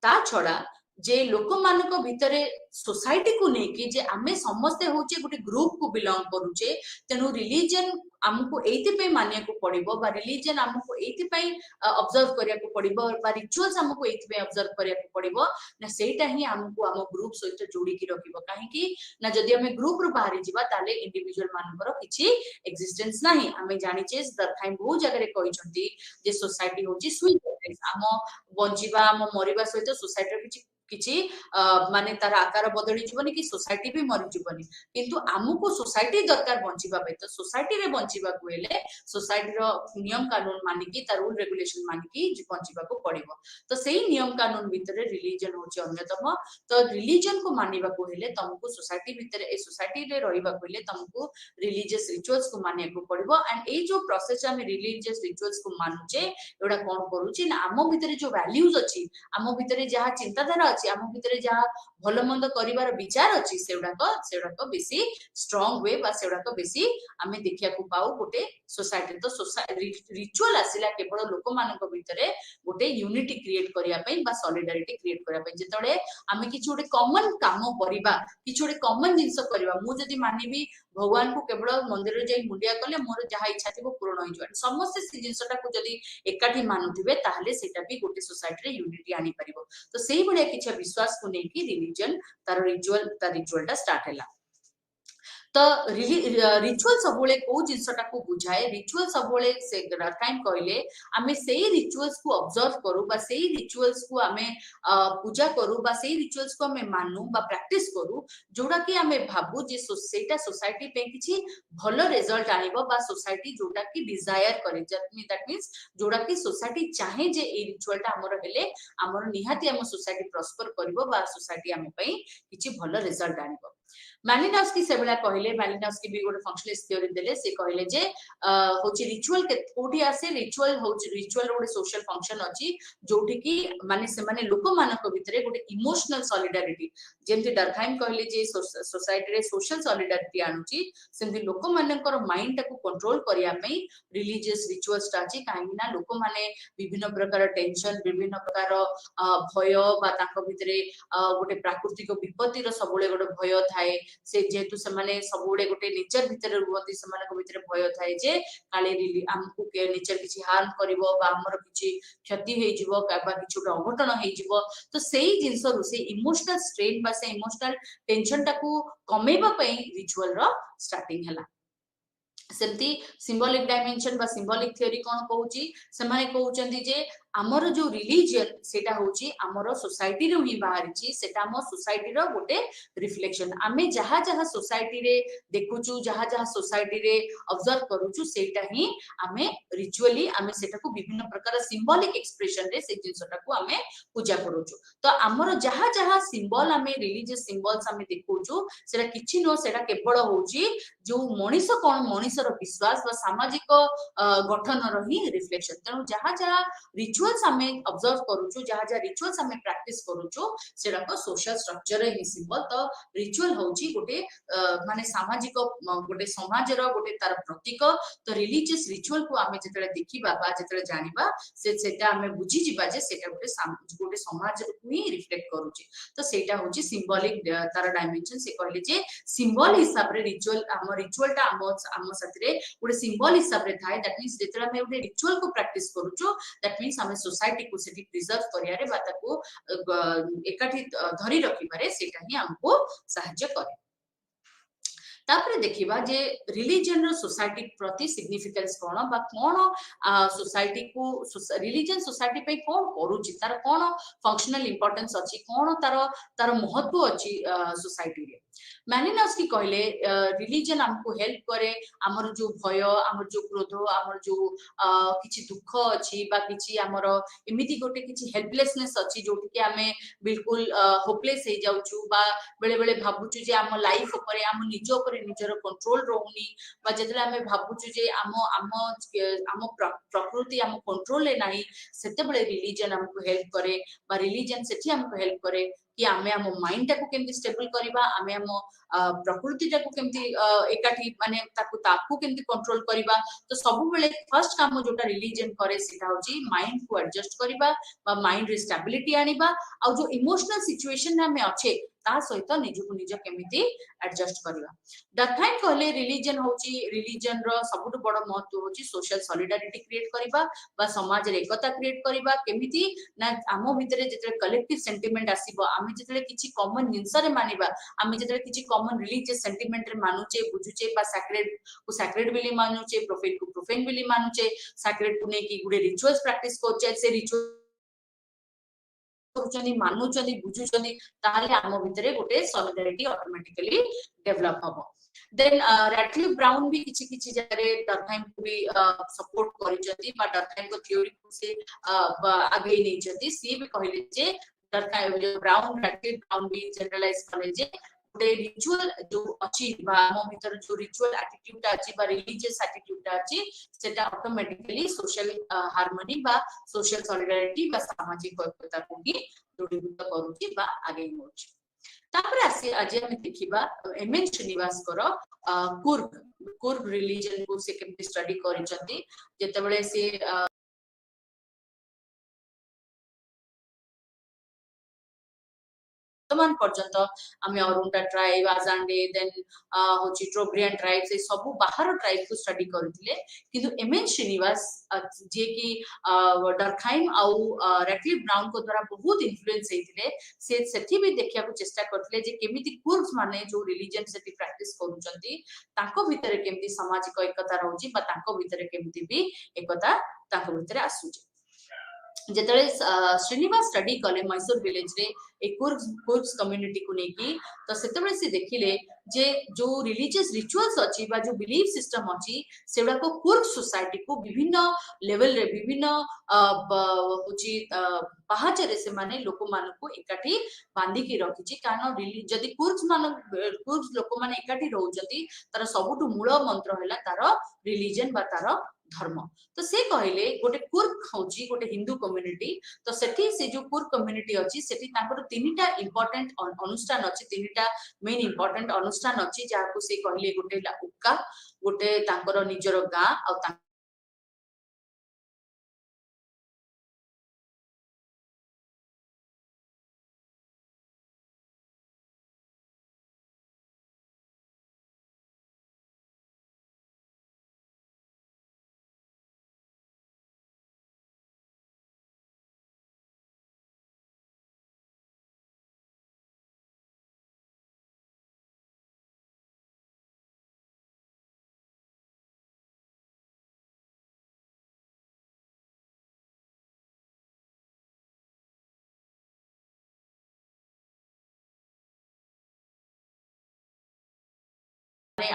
ता छडा जे लोक मानको भितरे सोसाइटी को नेकी जे आमे समस्ते होचे गोटे ग्रुप को बिलोंग करूचे तेनु रिलीजन हमको एति पे मानिया को पड़िबो बा रिलीजन हमको एति पे ऑब्जर्व करिया को पड़िबो बा रिचुअल्स हमको एति पे ऑब्जर्व करिया को पड़िबो ना सेटा ही हमको हम ग्रुप सहित जोड़ी की रखिबो काहे कि ना जदी हमें ग्रुप रो बाहरी जिबा ताले इंडिविजुअल मानकर किछि एक्जिस्टेंस नाही हमें जानि छे दरखाइम बहुत जगह रे कहि छथि जे सोसाइटी होची सुई हम बंचिबा हम मरिबा सहित सोसाइटी किछि किछि माने तार आकार बदली जीवनी कि सोसाइटी भी मरि जीवनी किंतु हमको सोसाइटी दरकार बंचिबा पे तो सोसाइटी रे बंचिबा को हेले सोसाइटी रो नियम कानून मानि कि तार रूल रेगुलेशन मानि कि बंचिबा को पड़िबो तो सेही नियम कानून भितरे रिलीजन होची अन्यतम तो रिलीजन को मानिबा को हेले तुमको सोसाइटी भितरे ए सोसाइटी रे रहिबा को हेले तुमको रिलीजियस रिचुअल्स को मानिया को पड़िबो एंड ए जो प्रोसेस हम रिलीजियस रिचुअल्स को मानुचे एडा कोन करूची ना हमो भितरे जो वैल्यूज अछि हमो भितरे जहा चिंताधारा अछि हमो भितरे जहा भलो मंद करिवार विचार अछि सेउडा बेसी स्ट्रांग वे बा सेउडा बेसी हमें देखिया को पाऊ गोटे सोसाइटी तो रिचुअल आसिला केवल लोक मानक भितरे गोटे यूनिटी क्रिएट करिया पई बा सॉलिडारिटी क्रिएट करिया पई जेतळे हमें किछ गोटे कॉमन काम करिबा किछ गोटे कॉमन जिंस करिबा मु जदी मानिबी भगवान को केवल मंदिर रे जाई मुंडिया कले मोर जहा इच्छा थिबो पूर्ण होई जवा समस्त से जिंसटा को जदी एकाठी मानुथिबे ताहले सेटा भी गोटे सोसाइटी रे यूनिटी आनी परिबो तो सेही बळे किछ विश्वास को नेकी रिलीजन तार रिचुअल ता स्टार्ट हैला तो रिचुअल सबले को जिंसटा को बुझाए रिचुअल सबले से टाइम कहले आमे सेही रिचुअल्स को ऑब्जर्व करू बा सेही रिचुअल्स को आमे पूजा करू बा सेही रिचुअल्स को आमे मानू बा प्रैक्टिस करू जोडा कि आमे भाबू जे सेटा सोसाइटी पे किछि भलो रिजल्ट आनिबो बा सोसाइटी जोडा कि डिजायर करे दैट मींस जोडा कि सोसाइटी चाहे जे ए रिचुअलटा हमर हेले हमर निहाती हम सोसाइटी प्रॉस्पर करबो बा सोसाइटी आमे पई किछि भलो रिजल्ट आनिबो मानिनास की सेबला कहले कहले मैलिनस्की भी गोटे फंक्शनलिस्ट थ्योरी देले से कहले जे होची रिचुअल कोठी आसे रिचुअल होची रिचुअल गोटे सोशल फंक्शन अछि जोठी की माने से माने लोक मानक भितरे गोटे इमोशनल सॉलिडारिटी जेमति डरखाइम कहले जे सोसाइटी रे सोशल सॉलिडारिटी आनुची सेमति लोक मानकर माइंड टाको कंट्रोल करिया पई रिलीजियस रिचुअल्स टाची काहे ना लोक माने विभिन्न प्रकार टेंशन विभिन्न प्रकार भय बा ताको भितरे गोटे प्राकृतिक विपत्तिर सबुले गोटे भय थाए से जेतु से माने सबुले गोटे नेचर भितरे रुवती से माने को भितरे भय थाए जे काले हमकु के नेचर किछि हार्म करिवो बा हमर किछि क्षति हेइ जिवो बा किछि गोटे अघटन हेइ जिवो तो सेही जिंस रु से इमोशनल स्ट्रेन बा से इमोशनल टेंशन टाकू कमेबा पई रिचुअल रो स्टार्टिंग हला सेमती सिंबॉलिक डायमेंशन बा सिंबॉलिक थ्योरी कोन कहूची से माने कहउचंदी जे आमर जो रिलीजियन सेटा होची आमर सोसाइटी रो ही बाहरिची सेटा हम सोसाइटी रो गोटे रिफ्लेक्शन आमे जहा जहा सोसाइटी रे देखुचु जहा जहा सोसाइटी रे ऑब्जर्व करूचु सेटा ही आमे रिचुअली आमे सेटा को विभिन्न प्रकार सिंबॉलिक एक्सप्रेशन रे से जिंसटा को आमे पूजा करूचु तो आमर जहा जहा सिंबल आमे रिलीजियस सिंबल्स आमे देखुचु सेटा किछि नो सेटा केवल होची जो मनीष कोन मनीषर विश्वास बा सामाजिक गठन रो ही रिफ्लेक्शन तेनु जहा जहा रिचुअल्स आमे ऑब्जर्व करूचु जहा जहा रिचुअल्स आमे प्रैक्टिस करूचु सेटा को सोशल स्ट्रक्चर रे ही सिंबल तो रिचुअल होची गोटे माने सामाजिक गोटे समाज रो गोटे तार प्रतीक तो रिलीजियस रिचुअल को आमे जेतले देखिबा बा जेतले जानिबा सेटा आमे बुझी जिबा जे सेटा गोटे समाज को ही रिफ्लेक्ट करूची तो सेटा होची सिंबॉलिक तार डायमेंशन से कहले जे सिंबल हिसाब रे रिचुअल हम रिचुअल टा हम साथरे गोटे सिंबल हिसाब रे थाए दैट मींस जेतले आमे गोटे रिचुअल को प्रैक्टिस करूचु दैट मींस आमे सोसाइटी को सेठी प्रिजर्व करिया रे बा ताको एकाठी धरी रखिबारे सेटा ही हमको सहायता करे तापरे देखिबा जे रिलीजन रो सोसाइटी प्रति सिग्निफिकेंस कोन बा कोन सोसाइटी को रिलीजन सोसाइटी पे कोन करूची तार कोन फंक्शनल इंपोर्टेंस अछि कोन तार महत्व अछि सोसाइटी रे मैलिनस्की कहले रिलीजन हमको हेल्प करे हमर जो भय हमर जो क्रोध हमर जो किछि दुख अछि बा किछि हमर एमिति गोटे किछि हेल्पलेसनेस अछि जोटि के हमें बिल्कुल होपलेस हे जाउछु बा बेले बेले भाबुछु जे हम लाइफ ऊपर हम निजो ऊपर निजर कंट्रोल रहउनी बा जेतले हमें भाबुछु जे हम प्रकृति हम कंट्रोल ले नाही सेते बेले रिलीजन हमको हेल्प करे बा रिलीजन सेठी हमको हेल्प करे कि आमे हम माइंड टाको केमती स्टेबल करिबा आमे हम प्रकृति टाको केमती एकाठी माने ताकू केमती कंट्रोल करिबा तो सब बेले फर्स्ट काम जोटा रिलीजन करे सेटा होची माइंड को एडजस्ट करिबा बा माइंड रे स्टेबिलिटी आनिबा आ जो इमोशनल सिचुएशन में हमें अच्छे ता सहित निजको निज केमिति एडजस्ट करबा डरखाइम कहले रिलीजन होची रिलीजन रो सबुठ बड़ महत्व होची सोशल सॉलिडारिटी क्रिएट करबा बा समाज रे एकता क्रिएट करबा केमिति ना आमो भितरे जेतरे कलेक्टिव सेंटिमेंट आसीबो आमे जेतरे किछि कॉमन जिंस रे मानिबा आमे जेतरे किछि कॉमन रिलीजियस सेंटिमेंट रे मानुचे बुझुचे बा सैक्रेड को सैक्रेड बिली मानुचे प्रोफेन को प्रोफेन बिली मानुचे सैक्रेड को ने की गुडे रिचुअल्स प्रैक्टिस करचे से रिचुअल मानुचंदी बुझुचंदी ताले आम भितरे गोटे सॉलिडारिटी ऑटोमेटिकली डेवलप हबो देन रैटक्लिफ ब्राउन भी किछि किछि जरे डरखाइम को भी सपोर्ट करिचंदी बा डरखाइम को थ्योरी को से आगे नै जति सी भी कहले जे डरखाइम ब्राउन रैटक्लिफ ब्राउन भी जनरलाइज करे जे गोटे रिचुअल जो अछि बा आम भितर जो रिचुअल एटीट्यूड अछि बा रिलीजियस एटीट्यूड अछि सेटा ऑटोमेटिकली सोशल हार्मनी बा सोशल सॉलिडारिटी बा सामाजिक ऐक्यता को भी दृढ़ीभूत करूची बा आगे होची तापर आसी आज हम देखिबा एमएन श्रीनिवास कर कुर्ग रिलीजन को से केमती स्टडी करिसंती जेतेबेले से वर्तमान पर्यंत आमे अरुंडा ट्राइब आजांडे देन होची ट्रोब्रियन ट्राइब से सब बाहर ट्राइब को स्टडी करथिले किंतु एमएन श्रीनिवास जे की डरखाइम आउ रैटक्लिफ ब्राउन को द्वारा बहुत इन्फ्लुएंस हेथिले से सेठी भी देखिया को चेष्टा करथिले जे केमिति कुर्ग्स माने जो रिलीजन सेठी प्रैक्टिस करूचंती ताको भितरे केमिति सामाजिक एकता रहउची बा ताको भितरे केमिति भी एकता ताको भितरे आसुची जेतले श्रीनिवास स्टडी कले मैसूर विलेज रे एक कुर्ग्स कम्युनिटी को लेकी तो सेतबे से देखिले जे जो रिलीजियस रिचुअल्स अछि बा जो बिलीफ सिस्टम अछि सेडा को कुर्ग सोसाइटी को विभिन्न लेवल रे विभिन्न होची पहाचरे से माने लोक मान को एकाठी बांधी की रखिछि कारण जदि कुर्ग्स लोक माने एकाठी रहउजति तार सबुटु मूल मंत्र हैला तार रिलीजन बा तार धर्म तो से कहले गोटे कुर्ग होची गोटे हिंदू कम्युनिटी तो सेठी से जो कुर्ग कम्युनिटी अछि सेठी तांकर तीनटा इंपोर्टेंट अनुष्ठान अछि तीनटा मेन इंपोर्टेंट अनुष्ठान अछि जाको से कहले गोटे उक्का गोटे तांकर निजर गां आ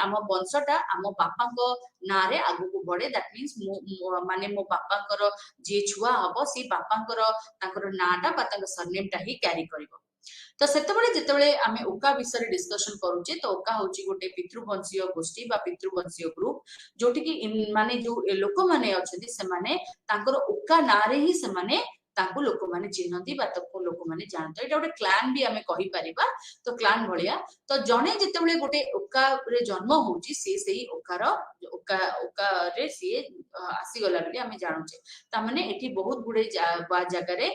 आम वंशटा आम बापा ना रे आगु को बढ़े दैट मीन्स माने मो बापा जे छुआ हम से बापा नाटा बा सरनेमटा ही कैरी करिवो तो सेतबेले जेतबेले आमे उका विषय डिस्कशन करूचे तो उका होची गोटे पितृवंशीय गोष्ठी बा पितृवंशीय ग्रुप जोटी की माने जो लोक माने अछंती से माने तांकर उका नारे ही से माने तांको लोक माने चिन्हती बा तांको लोक माने जानते एटा गोटे क्लान भी आमे कहि परिबा तो क्लान भलिया तो जणे जेतबेले गोटे उका रे जन्म होची से सेही उकार उका उका रे से आसी गला बिली आमे जानूचे ता माने एठी बहुत गुडे जगह रे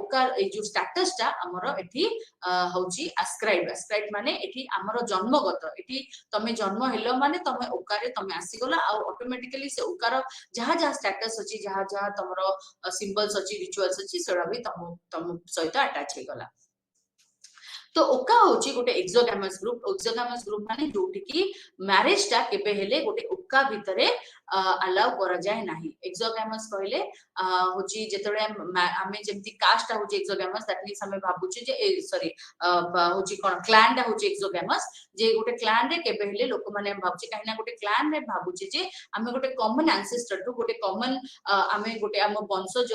उका ए जो स्टेटस टा हमर एठी होची अस्क्राइब माने एठी हमर जन्मगत एठी तमे जन्म हेलो माने तमे उकारे तमे आसी गला आ ऑटोमेटिकली से उकार जहा जहा स्टेटस अछि जहा जहा तमरो सिंबल्स अछि रिचुअल्स अछि सेडा भी तम सहित अटैच हे गला तो ओका होची गोटे एक्सोगैमस ग्रुप माने जोटी की मैरिज टा केबे हेले गोटे उक्का भितरे अलाउ करा जाय नाही एक्सोगैमस कहले होची जेतबे आमे जेमती कास्ट होची एक्सोगैमस दैट मींस हमें भाबुची जे सॉरी होची कोन क्लैन टा होची एक्सोगैमस जे गोटे क्लैन रे केबे हेले लोक माने भाबुची काहिना गोटे क्लैन रे भाबुची जे हमें गोटे कॉमन एंसेस्टर टू गोटे कॉमन आमे गोटे आम वंशज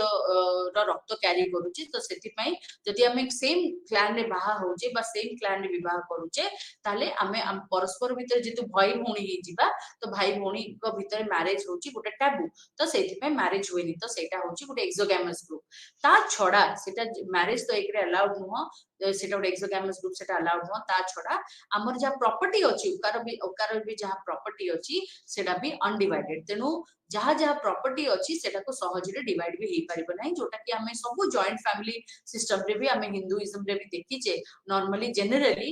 रक्त कैरी करूची तो सेति पई जदि आमे सेम क्लैन रे बाहा होचे बा सेम क्लैन रे विवाह करूचे ताले आमे परस्पर भितर जेतु भाई भौणी ही जिबा तो भाई भौणी को भितर मैरिज होची गोटे टैबू तो सेति पे मैरिज होइनी तो सेटा होची गोटे एक्सोगैमस ग्रुप ता छडा सेटा मैरिज तो एकरे अलाउड नुह सेटा गोटे एक्सोगैमस ग्रुप सेटा अलाउड नुह ता छडा हमर जा प्रॉपर्टी अछि उकार भी जहा प्रॉपर्टी अछि सेटा भी अनडिवाइडेड तेनु जहा जहा प्रॉपर्टी अछि सेटा को सहज रे डिवाइड भी हे परिबो नै जोटा कि हमें सब जॉइंट फैमिली सिस्टम रे भी हमें हिंदुइज्म रे भी देखि जे नॉर्मली जनरली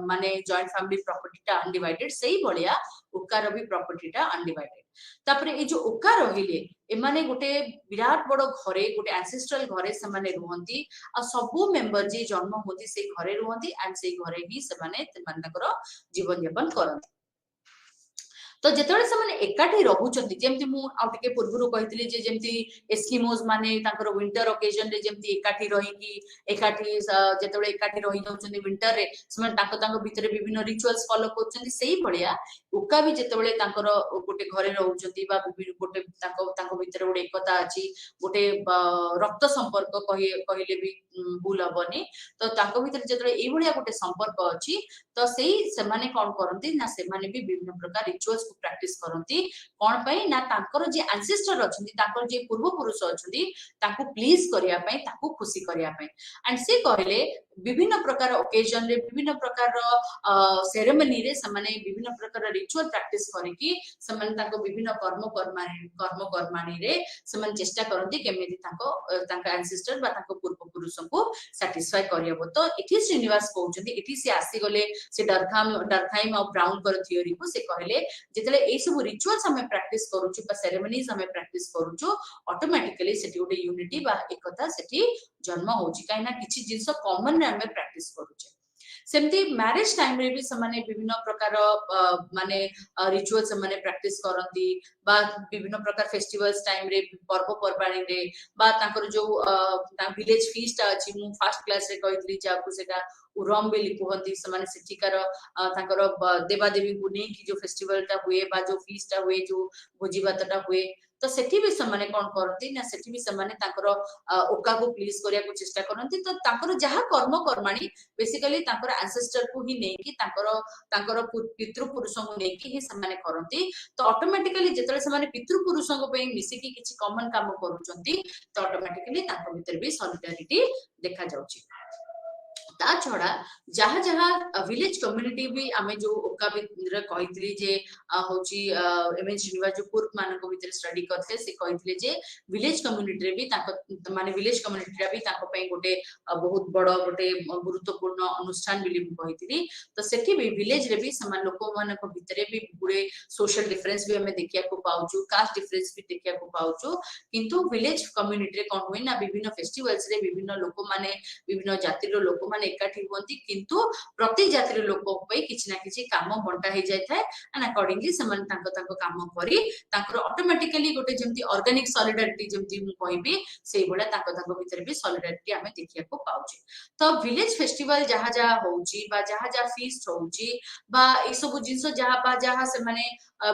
माने जॉइंट फैमिली प्रॉपर्टी टा अनडिवाइडेड सही बलिया उकार भी प्रॉपर्टी टा अनडिवाइडेड तापरे ए जो उका रहिले एमाने गोटे विराट बड़ घरे गोटे एंसेस्ट्रल घरे से माने रहंती आ सबु मेंबर जे जन्म होती से घरे रहंती एंड से घरे ही से माने जीवन यापन करंती तो जेतबेले से माने एकाठी रहउचंती जेमति मु आ टिके पूर्वरु कहितली जे जेमति एस्किमोज माने तांकर विंटर ओकेजन रे जेमति एकाठी रही की एकाठी जेतबेले एकाठी रही जाउचंती विंटर रे समान तांको भितरे विभिन्न रिचुअल्स फॉलो करचंती सेही बढिया उका भी जेतबेले तांकर गोटे घरे रहउचंती बा गोटे तांको भितरे गोटे एकता अछि गोटे रक्त संपर्क कहिले भी भूल हबनी तो तांको भितरे जेतबेले एई बढिया गोटे संपर्क अछि तो सेही से माने कोन करंती ना से माने भी विभिन्न प्रकार रिचुअल्स को प्रैक्टिस करंती कोन पई ना तांकर जे एंसेस्टर अछंती तांकर जे पूर्व पुरुष अछंती ताकू प्लीज करिया पई ताकू खुशी करिया पई एंड से कहले विभिन्न प्रकार ओकेजन रे विभिन्न प्रकार सेरेमनी रे समाने विभिन्न प्रकार रिचुअल प्रैक्टिस करिकी समाने ताको विभिन्न कर्म कर्माणी रे समाने चेष्टा करंती केमिति ताको एंसेस्टर बा ताको पूर्व पुरुष को सैटिस्फाई करियबो तो इठी श्रीनिवास कहउचंती इठी से आसी गले से डरखाइम और ब्राउन कर थ्योरी को से कहले जेतले ए सब रिचुअल्स हमें प्रैक्टिस करूछु बा सेरेमनीज हमें प्रैक्टिस करूछु ऑटोमेटिकली सेठी गोटे यूनिटी बा एकता सेठी जन्म होची काइना किछि जिंस कॉमन रे हमें प्रैक्टिस करूचे सेमती मैरिज टाइम रे भी समाने विभिन्न प्रकार माने रिचुअल समाने प्रैक्टिस करंती बा विभिन्न प्रकार फेस्टिवल्स टाइम रे पर्व पर्वाणी रे बा तांकर जो विलेज फीस्ट अछि मु फर्स्ट क्लास रे कहितली जाकू सेटा उरम बेली कहंती समाने सेठिकार तांकर देवा देवी को नै कि जो फेस्टिवल टा हुए बा जो फीस्ट टा हुए जो भोजी भातटा हुए तो सेठी भी समाने कोन करती ना सेठी भी समाने तांकर ओका को प्लीज करिया को चेष्टा करंती तो तांकर जहा कर्म कर्माणी बेसिकली तांकर एंसेस्टर को ही नै कि तांकर पितृ पुरुषों को नै कि ही समाने करंती तो ऑटोमेटिकली जेतले समाने पितृ पुरुषों को पे मिसी कि किछि कॉमन काम करूचंती तो ऑटोमेटिकली तांको भीतर भी सॉलिडारिटी देखा जाउची ता छड़ा जहा जहा विलेज कम्युनिटी भी आमे जो ओका भितर कहितली जे होची एमएन श्रीनिवास जो पूर्व मानक भितर स्टडी करथे से कहितले जे विलेज कम्युनिटी रे भी ताको माने विलेज कम्युनिटी रे भी ताको पई गोटे बहुत बड़ गोटे गुरुत्वपूर्ण अनुष्ठान बिली कहितली तो सेठी भी विलेज रे भी समान लोक मानक भितरे भी गुडे सोशल डिफरेंस भी हमें देखिया को पाउचू कास्ट डिफरेंस भी देखिया को पाउचू किंतु विलेज कम्युनिटी रे कोन होई ना विभिन्न फेस्टिवल्स रे विभिन्न लोक माने विभिन्न जातिर लोक माने एकाठी हुंती किंतु प्रति जातिर लोक पई किछि ना किछि काम बंटा हे जाय थाए एंड अकॉर्डिंगली समान तांको तांको काम करी तांकर ऑटोमेटिकली गोटे जेमती ऑर्गेनिक सॉलिडारिटी जेमती मु कहबी सेही बडा तांको भीतर भी सॉलिडारिटी हमें देखिया को पाउची तो विलेज फेस्टिवल जहा जहा होउची बा जहा जहा फीस्ट होउची बा ए सब जिंस जहा बा जहा से माने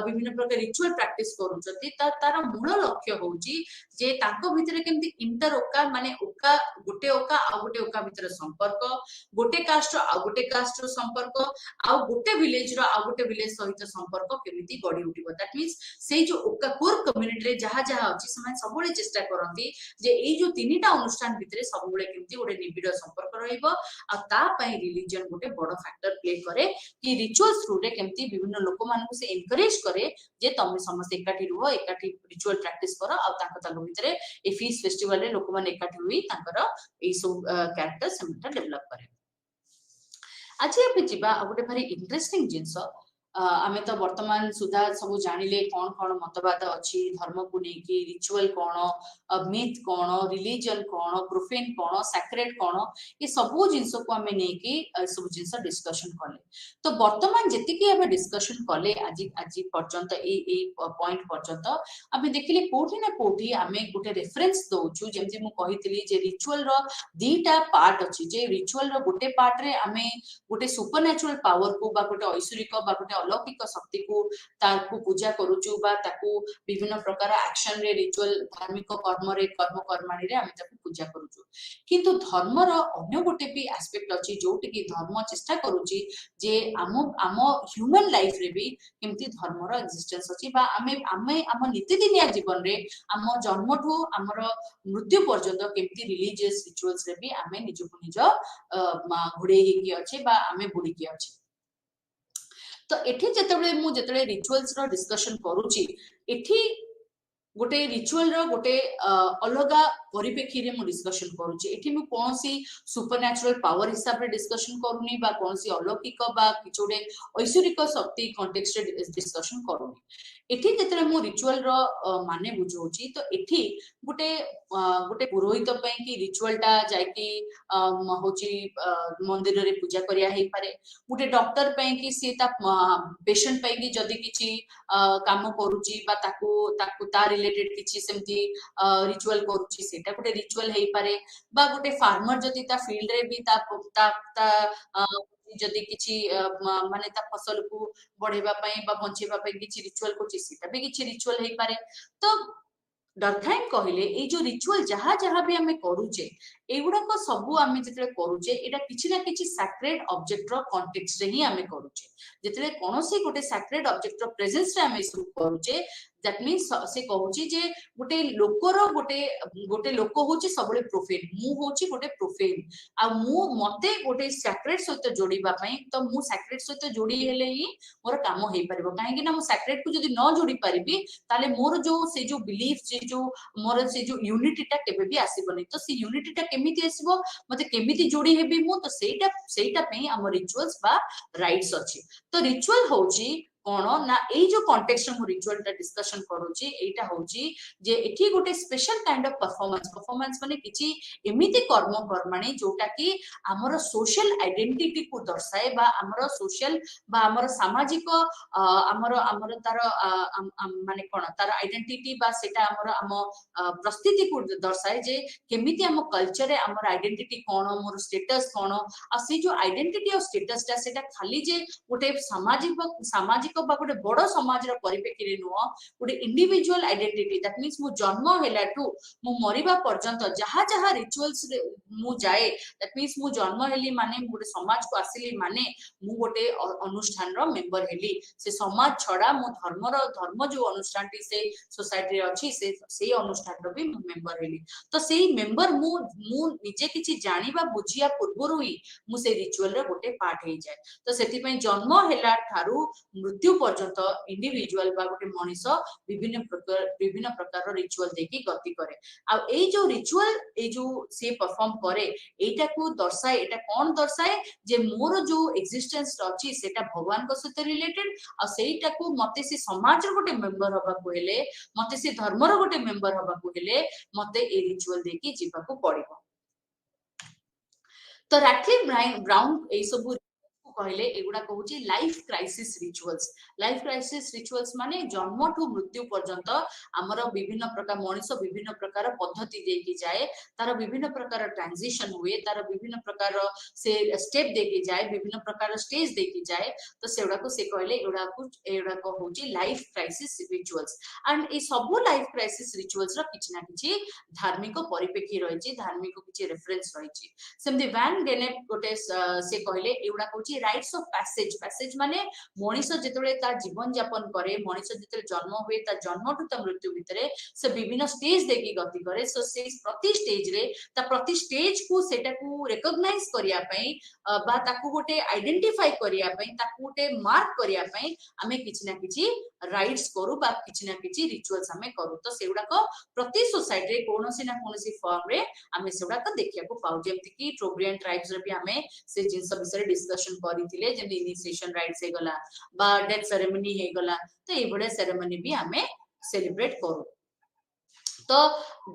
विभिन्न प्रकार रिचुअल प्रैक्टिस करूचती तार मूल लक्ष्य होउची जे तांको भीतर केमती इंटर ओका माने ओका गोटे ओका भीतर संपर्क गोटे कास्ट आ गोटे कास्ट रो संपर्क आ गोटे विलेज रो आ गोटे विलेज सहित संपर्क केमिति गडी उठिबो दैट मींस सेई जो ओका कोर कम्युनिटी रे जहा जहा अछि समान सबले चेष्टा करंती जे एई जो तीनटा अनुष्ठान भितरे सबले केमिति गोटे निबिड़ संपर्क रहइबो आ ता पई रिलीजन गोटे बड़ फैक्टर प्ले करे कि रिचुअल्स थ्रू रे केमिति विभिन्न लोक मानकु से एनकरेज करे जे तमे समस्त एकाठी रुहो एकाठी रिचुअल प्रैक्टिस करो आ ताको भितरे ए फीस फेस्टिवल रे लोक माने एकाठी हुई तांकर ए सब कैरेक्टर सेमटा डेवलप करे आज ये जीवा गोटे भारी इंटरेस्टिंग जिनस आमे तो वर्तमान सुधा सब जानिले कौन कौन मतवाद अच्छी धर्म को लेकिन रिचुअल कौन मिथ कौन रिलीजन कौन प्रोफेन कौन सैक्रेड कौन ये सब जिनस को आमे नेकी सब जिनस डिस्कशन कले तो वर्तमान जेतिकी आमे डिस्कशन कले आज आज पर्यंत ए पॉइंट पर्यंत आमे देखिले कोठी ना कोठी आमे गोटे रेफरेंस दोछु जेमति मु कहितली जे रिचुअल रो दीटा पार्ट अछि जे रिचुअल रो गोटे पार्ट रे आमे गोटे सुपरनैचुरल पावर को बा गोटे ऐश्वरिक बा गोटे अलौकिक शक्ति को ताकू पूजा करूचु बा ताकू विभिन्न प्रकार एक्शन रे रिचुअल धार्मिक कर्म रे कर्म कर्माणी रे आमे ताकू पूजा करूचु किंतु धर्म रो अन्य गोटे भी एस्पेक्ट अछि जोटी की धर्म चेष्टा करूची जे आम ह्यूमन लाइफ रे भी केमती धर्म रो एक्जिस्टेंस अछि बा आमे आमे आम नित्यदिनिया जीवन रे आम जन्म ठू हमर मृत्यु पर्यंत केमती रिलीजियस रिचुअल्स रे भी आमे निजको निज घुड़े ही अछि बा आमे बुड़ी की अछि तो एठी जेतबे रिचुअल्स रो डिस्कशन करूची एठी गोटे रिचुअल रो गोटे अलगा परिप्रेक्षी रे मु डिस्कशन करूची एठी मु कोनसी सुपरनैचुरल पावर हिसाब रे डिस्कशन करूनी बा कोनसी अलौकिक बा किछोडे ऐश्वरिक शक्ति कॉन्टेक्स्ट रे डिस्कशन करूनी एठी जेतले मु रिचुअल रो माने बुझौची तो एठी गोटे गोटे पुरोहित पई कि रिचुअल टा जाय कि होची मंदिर रे पूजा करिया हे पारे गोटे डॉक्टर पई कि से ता पेशेंट पई कि जदी किछि काम करूची बा ताकू ताकू ता रिलेटेड किछि सेमती रिचुअल करूची सेटा गोटे रिचुअल हे पारे बा गोटे फार्मर जदी ता फील्ड रे भी ता जदी किछि माने ता फसल को बढ़ेबा पई बा बंचेबा पई किछि रिचुअल कोछि सेटा भी किछि रिचुअल हे पारे तो डरथाइन कहले ए जो रिचुअल जहा जहा भी हमें करूचे एगुडा को सबु आमे जेतले करूचे एटा किछि ना किछि सैक्रेड ऑब्जेक्ट रो कॉन्टेक्स्ट रे ही आमे करूचे जेतले कोनोसी गोटे सैक्रेड ऑब्जेक्ट रो प्रेजेंस रे आमे सब करूचे दैट मींस से कहूची जे गोटे लोकर गोटे लोक होची सबले प्रोफेन मु होची गोटे प्रोफेन आ मु मते गोटे सैक्रेड सहित जोड़ीबा पई तो मु सैक्रेड सहित जोड़ी हेले ही मोर काम हे परबो काहे कि ना मु सैक्रेड को जदी न जोड़ी परिबी ताले मोर जो से जो बिलीफ जे जो मोर से जो यूनिटीटा केबे भी आसीबनी तो से यूनिटीटा केमिति आसीबो मते केमिति जोड़ी हेबी मु तो सेटा पई हम रिचुअल्स बा राइट्स अछि तो रिचुअल होची कोन ना एई जो कॉन्टेक्स्ट में रिचुअल टा डिस्कशन करूची एटा होची जे एठी गोटे स्पेशल काइंड ऑफ परफॉर्मेंस माने किछि एमिति कर्म कर्माणी जोटा कि हमर सोशल आइडेंटिटी को दर्शाए बा हमर सोशल बा हमर सामाजिक हमर हमर तार माने कोन तार आइडेंटिटी बा सेटा हमर हम प्रस्थिति को दर्शाए जे केमिति हम कल्चर रे हमर आइडेंटिटी कोन मोर स्टेटस कोन आ से जो आइडेंटिटी और स्टेटस टा सेटा खाली जे गोटे सामाजिक बा गोटे बड़ समाज रो परिप्रेक्षी रे नुह गोटे इंडिविजुअल आइडेंटिटी दैट मींस मु जन्म हेलाटू मु मरिबा पर्यंत जहा जहा रिचुअल्स रे मु जाए दैट मींस मु जन्म हेली माने गोटे समाज को आसिली माने मु गोटे अनुष्ठान रो मेंबर हेली से समाज छडा मु धर्म जो अनुष्ठान टी से सोसाइटी रे अछि से अनुष्ठान रो भी मु मेंबर हेली तो सेही मेंबर मु निजे किछि जानिबा बुझिया पूर्वरु ही मु से रिचुअल रे गोटे पार्ट हे जाय तो सेति पय जन्म हेला थारु मृत्यु पर्यंत इंडिविजुअल बा गोटे मनीष विभिन्न प्रकार रिचुअल देखि गति करे आ ए जो रिचुअल ए जो से परफॉर्म करे एटा को दर्शाए एटा कोन दर्शाए जे मोर जो एक्जिस्टेंस अछि सेटा भगवान को सहित रिलेटेड आ सेटा को मते से समाज रो गोटे मेंबर होबा को हेले मते से धर्म रो गोटे मेंबर होबा को हेले मते ए रिचुअल देखि जीवा को पड़िबो तो राखी ब्राउन ए सब कहले एगुडा कहूची लाइफ क्राइसिस रिचुअल्स माने जन्म टू मृत्यु पर्यंत आमर विभिन्न प्रकार मनीष विभिन्न प्रकार पद्धति देकी जाए तार विभिन्न प्रकार ट्रांजिशन हुए तार विभिन्न प्रकार से स्टेप देकी जाए विभिन्न प्रकार स्टेज देकी जाए तो सेगुडा को से कहले एगुडा को होची लाइफ क्राइसिस रिचुअल्स एंड ए सब लाइफ क्राइसिस रिचुअल्स रो किछि ना किछि धार्मिक परिप्रेक्षी रहिछि धार्मिक किछि रेफरेंस रहिछि सेमदि वैन गेनेट गोटे से कहले एगुडा कहूची राइट्स ऑफ पैसेज माने मनीष जेतले ता जीवन यापन करे मनीष जेतले जन्म हुए ता जन्म टू ता मृत्यु भितरे से विभिन्न स्टेज देखि गति करे सो से प्रति स्टेज रे ता प्रति स्टेज को सेटा को रिकॉग्नाइज करिया पई बा ताकू गोटे आइडेंटिफाई करिया पई ताकू गोटे मार्क करिया पई हमें किछि ना किछि राइट्स करू बा किछि ना किछि रिचुअल्स हमें करू तो सेगुडा को प्रति सोसाइटी रे कोनोसी ना कोनोसी फॉर्म रे हमें सेगुडा को देखिया को पाउ जेमति कि ट्रोब्रियन ट्राइब्स रे भी हमें से जिंस विषय डिस्कशन करिथिले जे इनिशिएशन राइट्स हे गला बा डेथ सेरेमनी हे गला तो ए बडे सेरेमनी भी हमें सेलिब्रेट करू तो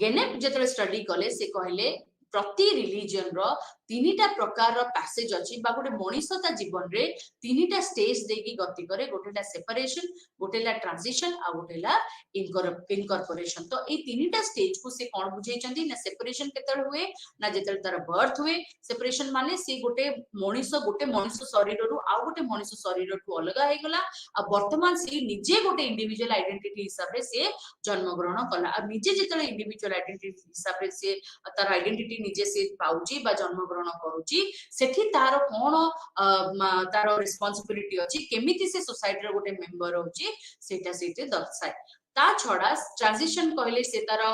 गेनेप जेतले स्टडी कले से कहले प्रति रिलीजन रो तीनिटा प्रकार रो पैसेज अछि बा गोटे मनीषता जीवन रे तीनिटा स्टेज देकी गति करे गोटेला सेपरेशन गोटेला ट्रांजिशन आ गोटेला इनकॉर्पोरेशन तो ए तीनिटा स्टेज को से कोन बुझै चंदी ना सेपरेशन केतल हुए ना जेतल तार बर्थ हुए सेपरेशन माने से गोटे मनीष शरीर रु आ गोटे मनीष शरीर रु अलग हे गला आ वर्तमान से निजे गोटे इंडिविजुअल आइडेंटिटी हिसाब रे से जन्म ग्रहण कला आ निजे जेतल इंडिविजुअल आइडेंटिटी हिसाब रे से तार आइडेंटिटी निजे से पाउची बा जन्म ग्रहण करूची सेठी तार कोन तार रिस्पांसिबिलिटी अछि केमिति से सोसाइटी रो गोटे मेंबर होची सेटा सेटे दर्शाए ता छडा ट्रांजिशन कहले से तार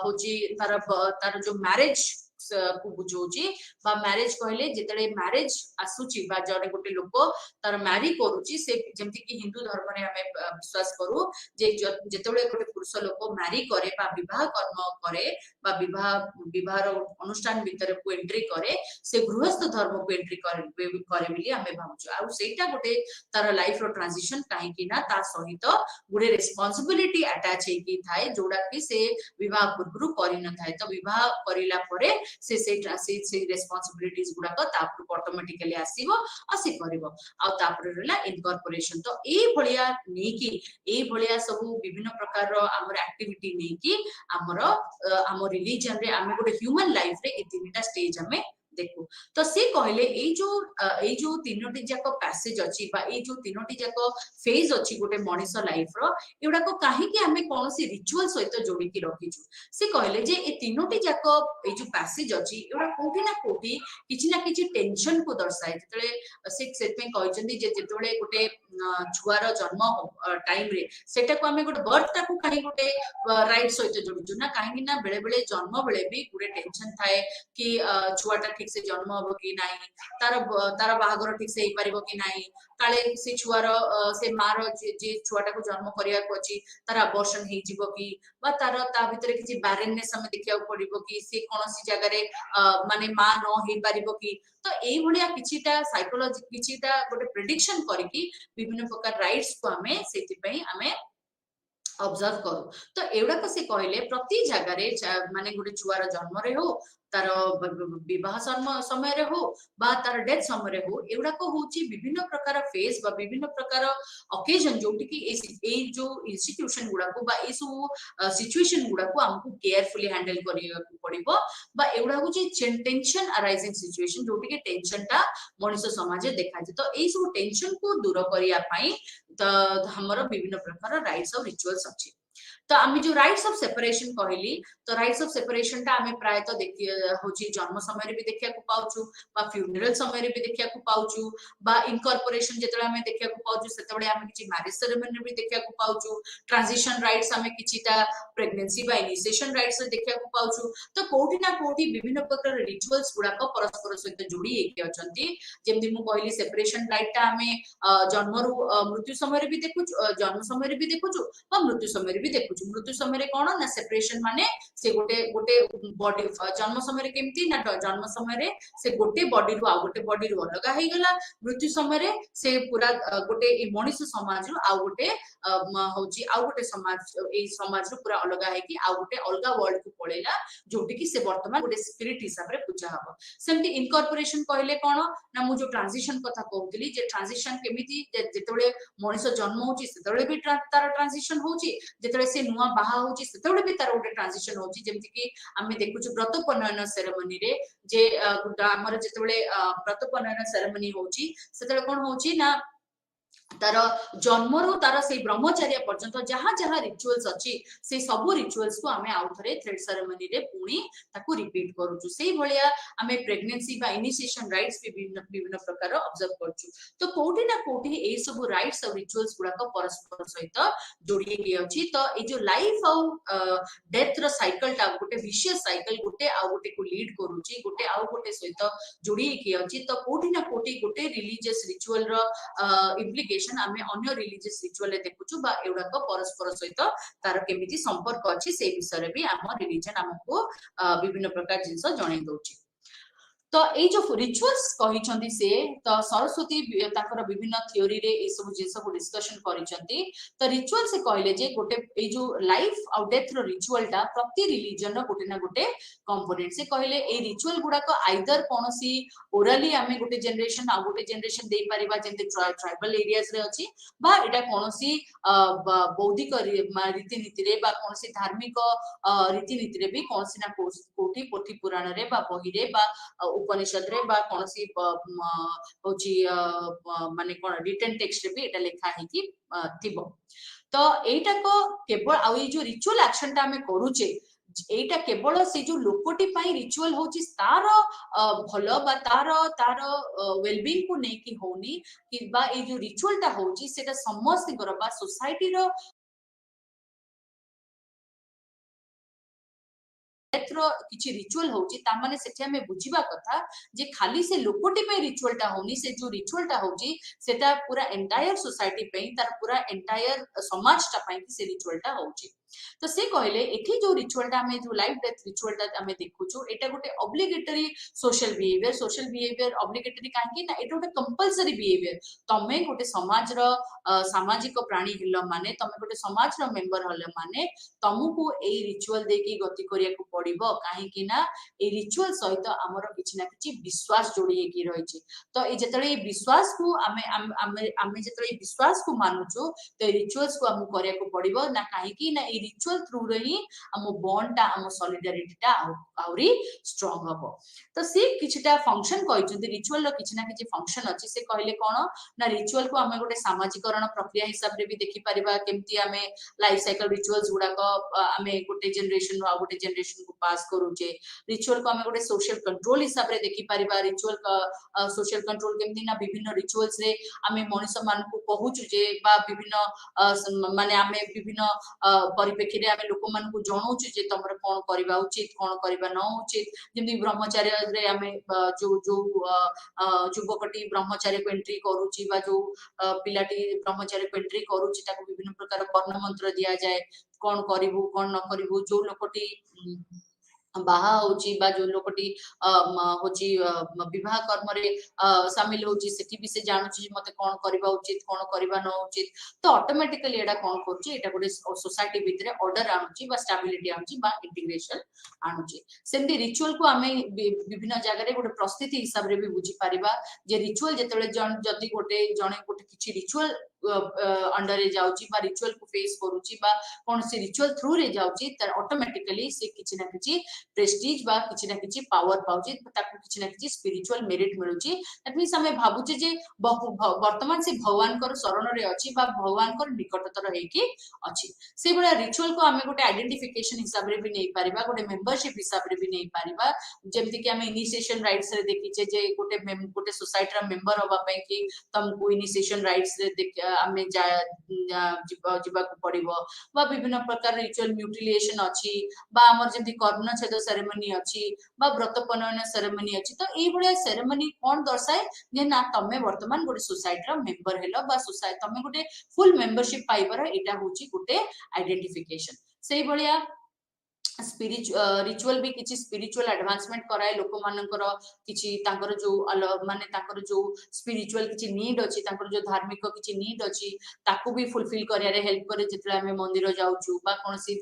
होची तार जो मैरिज को बुझौची बा मैरिज कहले जेतले मैरिज आसुची बा जड़े गोटे लोक तार मैरी करूची से जेमति कि हिंदू धर्म रे हमें विश्वास करू जे जेतले गोटे पुरुष लोक मैरी करे बा विवाह कर्म करे बा विवाह अनुष्ठान भीतर को एंट्री करे से गृहस्थ धर्म को एंट्री करे बिली हमें भाबुछु आ सेटा गोटे तार लाइफ रो ट्रांजिशन काहे कि ना ता सहित गुडे रिस्पांसिबिलिटी अटैच हे कि थाए जोडा कि से विवाह पूर्व करि न थाए तो विवाह करिला परे से रेस्पांसिबिलिटीज गुडा को तापर ऑटोमेटिकली आसीबो आ से करबो आ तापर रहला इनकॉर्पोरेशन तो ए भलिया नेकी ए भलिया सब विभिन्न प्रकार रो हमर एक्टिविटी नेकी हमर रिलीजन रे हम गोटे ह्यूमन लाइफ रे ए तीनटा स्टेज हमें देखो तो से कहले ए जो तीनोटी जाक पैसेज अछि बा ए जो तीनोटी जाक फेज अछि गोटे मनीष लाइफ रो एडा को काहे कि हमें कोनसी रिचुअल सहित जोड़ी के रखिछु से कहले जे ए तीनोटी जाक ए जो पैसेज अछि एडा कोठी ना कोठी किछि ना किछि टेंशन को दर्शाए जेतले से सेट में कहचंदी जे जेतले गोटे छुआर जन्म टाइम रे सेटा को हमें गोटे बर्थ ता को काहे गोटे राइट सहित जोड़िछु ना काहे कि ना बेले बेले जन्म बेले भी गुडे टेंशन थाए कि छुआटा ठीक से जन्म हम कि ना तार तार बाहागर ठीक से पारिबो कि नाही काले से छुआर से मार जे छुआटा को जन्म करिया को अछि तार अबॉर्शन हे जिवो कि बा तार ता भितरे किछि बैरेननेस हम देखिया पड़िबो कि से कोनोसी जगह रे माने मां न हे पारिबो कि तो एई भलिया किछिटा साइकोलॉजी किछिटा गोटे प्रेडिक्शन करके विभिन्न प्रकार राइट्स को हमें सेति पई हमें ऑब्जर्व करू तो एवढा से कहले प्रति जगह रे माने गोटे छुआर जन्म रे हो तार विवाह समय रे हो बा तार डेथ समय रे हो एवढा को होची विभिन्न प्रकार फेज बा विभिन्न प्रकार ओकेजन जोटी कि ए जो इंस्टीट्यूशन गुडा को बा ए सो सिचुएशन गुडा को हमको केयरफुली हैंडल करिया को पड़िबो बा एवढा होची टेंशन अराइजिंग सिचुएशन जोटी कि टेंशन टा मनुष्य समाज रे देखा जे तो ए सब टेंशन को दूर करिया पई तो हमर विभिन्न प्रकार राइट्स और रिचुअल्स अछि तो आम जो राइट्स ऑफ सेपरेशन कहली तो राइट्स ऑफ सेपरेशन टा आम प्राय तो देखि होची जन्म समय रे भी देखिया को पाउछु बा फ्यूनरल समय रे भी देखिया को पाउछु बा इनकॉर्पोरेशन जेतले आम देखिया को पाउछु सेतबेले आम किछि मैरिज सेरेमनी रे भी देखिया को पाउछु ट्रांजिशन राइट्स आम किछिटा प्रेगनेंसी बा इनिशिएशन राइट्स रे देखिया को पाउछु तो कोठी ना कोठी विभिन्न प्रकार रिचुअल्स गुडा को परस्पर सहित जोड़ी हेकि अछंती जेमि मु कहली सेपरेशन राइट टा आम जन्म रु मृत्यु समय रे भी देखुछु जन्म समय रे भी देखुछु बा मृत्यु समय रे भी देखुछु मृत्यु समय कौन ना सेपरेशन माने से गोटे गोटे बॉडी जन्म समय केमती ना जन्म समय से गोटे बॉडी रु आ गोटे बॉडी रु अलग हो गला मृत्यु समय से पूरा गोटे मनुष्य समाज रु आ गोटे होची आ गोटे समाज ए समाज रु पूरा अलग है कि आ गोटे अलग वर्ल्ड को पळेला जोटी कि से वर्तमान गोटे स्पिरिट हिसाब रे पूजा हबो सेमती इनकॉर्पोरेशन कहले कोन ना मु जो ट्रांजिशन कथा कहउतली जे ट्रांजिशन केमिति जेतबेले मनुष्य जन्म होची सेतबेले भी तार ट्रांजिशन होची जेतबेले से नुआ बाहा होची सेतबेले भी तार गोटे ट्रांजिशन होची जेमति कि आमे देखुछु व्रतोपनयन सेरेमनी रे जे हमर जेतबेले व्रतोपनयन सेरेमनी होची सेतबेले कोन होची ना तार जन्म रु तार से ब्रह्मचर्य पर्यंत जहां जहां रिचुअल्स अछि से सब रिचुअल्स को हमें आउ थरे थ्रेड सेरेमनी रे पुणी ताकू रिपीट करूछु सेही भलिया हमें प्रेगनेंसी बा इनिशिएशन राइट्स भी विभिन्न विभिन्न प्रकार ऑब्जर्व करछु तो कोठी ना कोठी ए सब राइट्स और रिचुअल्स गुडा को परस्पर सहित जोड़ी के अछि तो ए जो लाइफ और डेथ रो साइकिल टा गोटे विशियस साइकिल गोटे आ गोटे को लीड करूची गोटे आ गोटे सहित जोड़ी के अछि तो कोठी ना कोठी गोटे रिलीजियस रिचुअल रो इम्प्लिकेशन आमे अन्य रिलीजियस रिचुअल देखुछु बा एवडा को परस्पर सहित तार केमिति संपर्क अछि से विषय रे भी हम रिलीजन हमको विभिन्न प्रकार जिंस जणै दोछि तो ए जो रिचुअल्स कहिचंदी से तो सरस्वती ताकर विभिन्न थ्योरी रे ए सब जिंस को डिस्कशन करिसंती तो रिचुअल से कहले जे गोटे ए जो लाइफ और डेथ रो रिचुअल टा प्रति रिलीजन रो गोटे ना गोटे कंपोनेंट से कहले ए रिचुअल गुडा को आइदर कोनोसी ओरली हमें गोटे जनरेशन आ गोटे जनरेशन दे परिबा जेंते ट्राइबल एरियाज रे अछि बा एटा कोनोसी बौद्धिक रीति नीति रे बा कोनोसी धार्मिक रीति नीति रे भी कोनोसी ना कोठी पोथी पुराण रे बा बही रे बा उपनिषद रे बा कोनोसी होची माने कोन रिटन टेक्स्ट रे भी एटा लेखा है कि थिबो तो एटा को केवल आ ई जो रिचुअल एक्शन ता हमें करूचे एटा केवल से जो लोकोटी पाई रिचुअल होची तार भलो बा तार वेलबीइंग को नै कि होनी कि बा ए जो रिचुअल ता होची सेटा समस्त बा सोसाइटी रो किछि रिचुअल होची ता माने सेठी हमें बुझिबा कथा जे खाली से लोकोटी पे रिचुअल टा होनी से जो रिचुअल टा होची सेटा पूरा एंटायर सोसाइटी पे तार पूरा एंटायर समाज टा पे से रिचुअल टा होची तो से कहले एठी जो रिचुअल टा हमें जो लाइफ डेथ रिचुअल टा हमें देखुछु एटा गोटे ऑब्लिगेटरी सोशल बिहेवियर ऑब्लिगेटरी काहे ना एटा गोटे कंपल्सरी बिहेवियर तमे गोटे समाज रो सामाजिक प्राणी हिल माने तमे गोटे समाज रो मेंबर हले माने तमको ए रिचुअल देकी गति करिया को पड़िबो काहे कि ना ए रिचुअल सहित हमर किछि ना किछि विश्वास जोड़ी की रहिछि तो ए जतले विश्वास को हमें जतले विश्वास को मानुछु तो रिचुअल्स को हम करिया को पड़िबो ना काहे कि ना रिचुअल थ्रू रही हम बॉन्ड टा हम सॉलिडारिटी टा आउरी स्ट्रांग हबो तो से किछटा फंक्शन कहिचंती रिचुअल रो किछना किछि फंक्शन अछि से कहले कोन ना रिचुअल को हम गोटे सामाजिकरण प्रक्रिया हिसाब रे भी देखि परिबा केमती हमें लाइफ साइकिल रिचुअल्स गुडा को हमें गोटे जनरेशन आ गोटे जनरेशन को पास करूचे रिचुअल को हमें गोटे सोशल कंट्रोल हिसाब रे देखि परिबा रिचुअल का सोशल कंट्रोल केमती ना विभिन्न रिचुअल्स रे हमें मनुष्य मान को कहूछु जे बा विभिन्न माने हमें विभिन्न परिप्रेक्षी आम लोक मान जनाऊँ जे तुम कौन करवा उचित कौन करवा न उचित जमी ब्रह्मचार्य आम जो जो युवकटी ब्रह्मचार्य को एंट्री करुच्ची जो पिलाटी ब्रह्मचार्य को एंट्री करुच्ची विभिन्न प्रकार कर्ण मंत्र दि जाए कौन करू कौन न करू जो लोकटी बाहा होची बा जो लोकटी होची विवाह कर्म रे शामिल होची सेठी भी से जानुची मते कोन करबा उचित कोन करबा न उचित तो ऑटोमेटिकली एडा कोन करची एटा गोटे सोसाइटी भितरे ऑर्डर आनुची बा स्टेबिलिटी आनुची बा इंटीग्रेशन आनुची सेमती रिचुअल को आमे विभिन्न जगह रे गोटे प्रस्थिति हिसाब रे भी बुझी परिबा जे रिचुअल जेतले जदी गोटे जणे गोटे किछि रिचुअल अंडर रे जाउची बा रिचुअल को फेस करूची बा कोन से रिचुअल थ्रू रे जाउची त ऑटोमेटिकली से किछि ना किछि प्रेस्टीज बा किछि ना किछि पावर पाउची ताकू किछि ना किछि स्पिरिचुअल मेरिट मिलुची दैट मींस हमें भाबुचे जे वर्तमान से भगवान कर शरण रे अछि बा भगवान कर निकटतर हेकी अछि से बडा रिचुअल को हमें गोटे आइडेंटिफिकेशन हिसाब रे भी नै परिबा गोटे मेंबरशिप हिसाब रे भी नै परिबा जेमति कि हमें इनिशिएशन राइट्स रे देखिचे जे गोटे सोसाइटी रा मेंबर होबा पय कि तुमको इनिशिएशन राइट्स रे हमें जीवा को पड़िबो बा विभिन्न प्रकार रिचुअल म्यूटिलिएशन अछि बा हमर जेमति कर्णछेद सेरेमनी अछि बा व्रतपनयन सेरेमनी अछि तो एई बडा सेरेमनी कोन दर्शाए जे ना तमे वर्तमान गोटे सोसाइटी रा मेंबर हेलो बा सोसाइटी तमे गोटे फुल मेंबरशिप पाइबार एटा होची गोटे आइडेंटिफिकेशन सेई बडिया रिचुअल भी किछि स्पिरिचुअल एडवांसमेंट कराए लोक मानकर किछि तांकर जो माने तांकर जो स्पिरिचुअल किछि नीड अछि तांकर जो धार्मिक किछि नीड अछि ताकू भी फुलफिल करिया रे हेल्प करे जेतले हमें मंदिर जाउछु बा कोनसी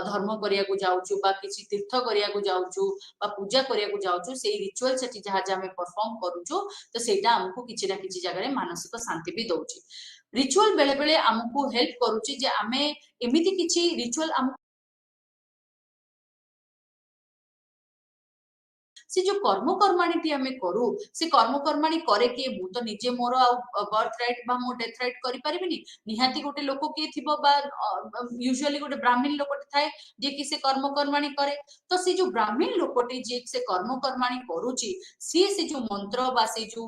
धर्म करिया को जाउछु बा किछि तीर्थ करिया को जाउछु बा पूजा करिया को जाउछु सेई रिचुअल सेठी जहा जे हमें परफॉर्म करूछु तो सेटा हमको किछि ना किछि जगह रे मानसिक शांति भी दउछि रिचुअल बेले बेले हमको हेल्प करूछि जे हमें एमिति किछि रिचुअल से जो कर्म कर्माणी आम करू से कर्म कर्माणी करे किए मु तो निजे मोर बर्थ राइट बा मो डेथ राइट करि परिबिनी निहाती गोटे लोक किए थिबो बा यूजुअली गोटे ब्राह्मण लोकटे थाए जे कि से कर्म कर्माणी करे तो से जो ब्राह्मण लोकटे जे से कर्म कर्माणी करूची से जो मंत्र बा से जो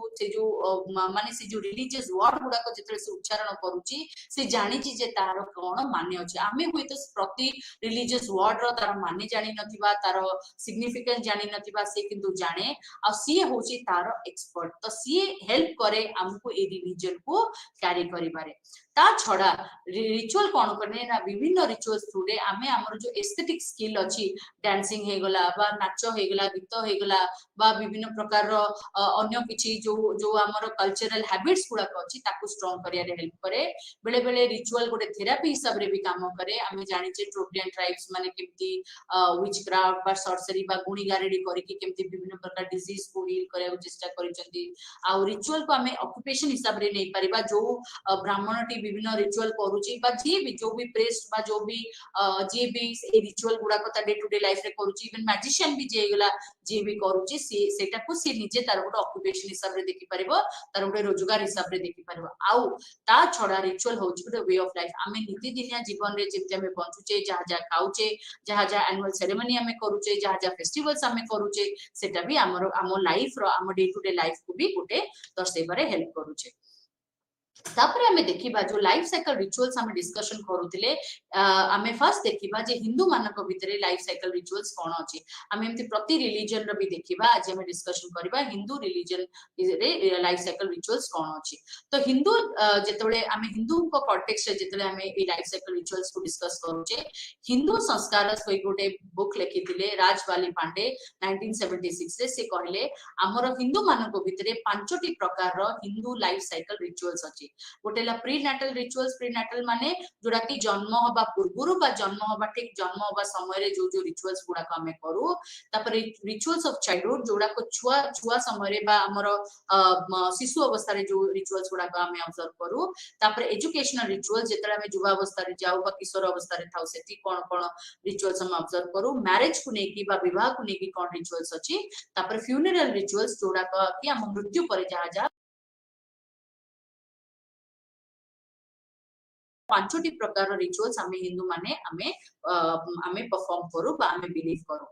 माने से जो रिलीजियस वर्ड गुडा को जेतले से उच्चारण करूची से जानि छि जे तार कोन माने अछि आमे होय तो प्रति रिलीजियस वर्ड रो तार माने जानि नथिबा तार सिग्निफिकेंस जानि नथिबा से किंतु जाने आ सी होची तार एक्सपर्ट तो सी हेल्प करे हमको ए रिलीजन को कैरी करिबारे ता छडा रिचुअल कोन करने ना विभिन्न रिचुअल्स थ्रू रे आमे हमर जो एस्थेटिक स्किल अछि डांसिंग हे गला बा नाचो हे गला गीत हे गला बा विभिन्न प्रकार रो अन्य किछि जो जो हमर कल्चरल हैबिट्स गुडा को अछि ताकू स्ट्रांग करिया रे हेल्प करे बेले बेले रिचुअल गोटे थेरेपी हिसाब रे भी काम करे आमे जानि जे ट्रोपियन ट्राइब्स माने केमती विच क्राफ्ट बा सॉर्सरी बा गुणी गारेडी करिकि केमती विभिन्न प्रकार डिजीज को हील करिया चेष्टा करिसंती आ रिचुअल को हमें ऑक्युपेशन हिसाब रे नै परिबा जो ब्राह्मणटी विभिन्न रिचुअल करूची बा जो भी प्रेस्ट बा जो भी जे भी ए रिचुअल गुडा को डे टू डे लाइफ रे करूची इवन मैजिशियन भी जे गला जे भी करूची सेटा को से निजे तार गोटे ऑक्युपेशन हिसाब रे देखि परिबो तार गोटे रोजगार हिसाब रे देखि परिबो आउ ता छडा रिचुअल होची गोटे वे ऑफ लाइफ हमें नीति दिनिया जीवन रे जेते हमें बंचुचे जहा जहा खाउचे जहा जहा एनुअल सेरेमनी हमें करूचे जहा जहा फेस्टिवल्स हमें करूचे सेटा भी हमर हम लाइफ रो हम डे टू डे लाइफ को भी गोटे दर्शेबारे हेल्प करूचे तापर हमें देखिबा जो लाइफ साइकिल रिचुअल्स हमें डिस्कशन करूतिले हमें फर्स्ट देखिबा जे हिंदू मानक भितरे लाइफ साइकिल रिचुअल्स कोन अछि हमें एमति प्रति रिलीजन रो भी देखिबा आज हमें डिस्कशन करबा हिंदू रिलीजन रे लाइफ साइकिल रिचुअल्स कोन अछि तो हिंदू जेतोले हमें हिंदू को कॉन्टेक्स्ट जेतोले हमें ए लाइफ साइकिल रिचुअल्स को डिस्कस करूचे हिंदू संस्कार कोई गोटे बुक लिखितिले राजवाली पांडे 1976 रे से कहले हमर हिंदू मानक भितरे पांचटी प्रकार रो हिंदू लाइफ साइकिल रिचुअल्स अछि गोटेला प्रीनाटल रिचुअल्स प्रीनाटल माने जोड़ा कि जन्म होबा पूर्वरु बा जन्म होबा ठीक जन्म होबा समय रे जो जो रिचुअल्स गुडा को हमें करू तापर रिचुअल्स ऑफ चाइल्डहुड जोड़ा को छुआ छुआ समय रे बा हमर शिशु अवस्था रे जो रिचुअल्स गुडा को हमें ऑब्जर्व करू तापर एजुकेशनल रिचुअल्स जेतरा हमें युवा अवस्था रे जाऊ बा किशोर अवस्था रे थाउ सेठी कोन कोन रिचुअल्स हम ऑब्जर्व करू मैरिज को नेकी बा विवाह को नेकी कोन रिचुअल्स अछि तापर फ्यूनरल रिचुअल्स जोड़ा कि हम मृत्यु पर जहा पांचटी प्रकार रिचुअल्स आमे हिंदू माने आमे परफॉर्म करू बा आमे बिलीव करू।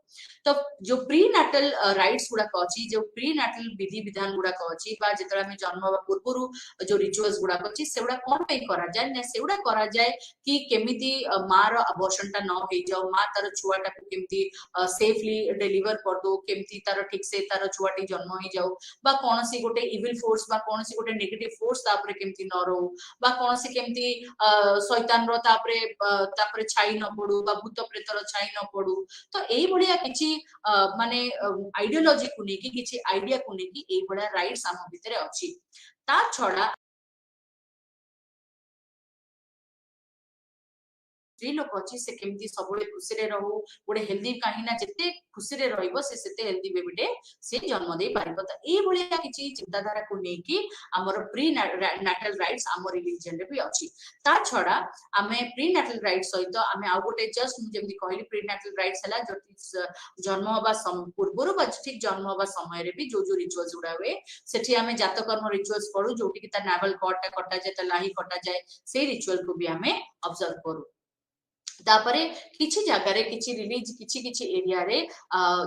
तो जो प्री नाटल राइट्स गुडा अछि, जो प्री नाटल विधि विधान गुडा अछि बा जेतरा आमे जन्म हवा पूर्वरु जो रिचुअल्स गुडा अछि सेउडा कोन पे करा जाय ने सेउडा करा जाय कि केमिति मार अबॉर्शनटा न होई जाओ, मा तार छुआटा को केमिति सेफली डिलीवर कर दो, केमिति तार ठीक से तार छुआटी जन्म होई जाओ बा कोनसी गोटे इविल फोर्स बा कोनसी गोटे नेगेटिव फोर्स तापरे केमिति न रहू बा कोनसी केमिति शैतान रो तापरे छाई न पडू बा भूत प्रेतर छाई न पडू। तो एई भलिया किछि माने आइडियोलॉजी को नेकी किछि आइडिया को नेकी एई भलिया राइट्स हम भितरे अछि। ता छडा स्त्री लोक अच्छी से केमती सब खुशी रे रहू गोटे हेल्दी कहीं ना जिते खुशी रे रहइबो से सेते हेल्दी बेबीटे से जन्म दे पारिबो। त ए भलिया किछि चिंताधारा को नेकी हमर प्री नाटल राइट्स हमर रिलीजन रे भी अछि। ता छडा आमे प्री नाटल राइट्स सहित आमे आ गोटे जस्ट जेमति कहली प्री नाटल राइट्स हला जो जन्म हवा पूर्वरु बा ठीक जन्म हवा समय रे भी जो रिचुअल्स उडा हुए सेठी आमे जातकर्म रिचुअल्स पढू जोटी कि ता नावल कॉर्ड टा कटा जाय ता लाही कटा जाय से रिचुअल को भी आमे ऑब्जर्व करू। तापरे किछि जगारे किछि रिलीज किछि किछि एरिया रे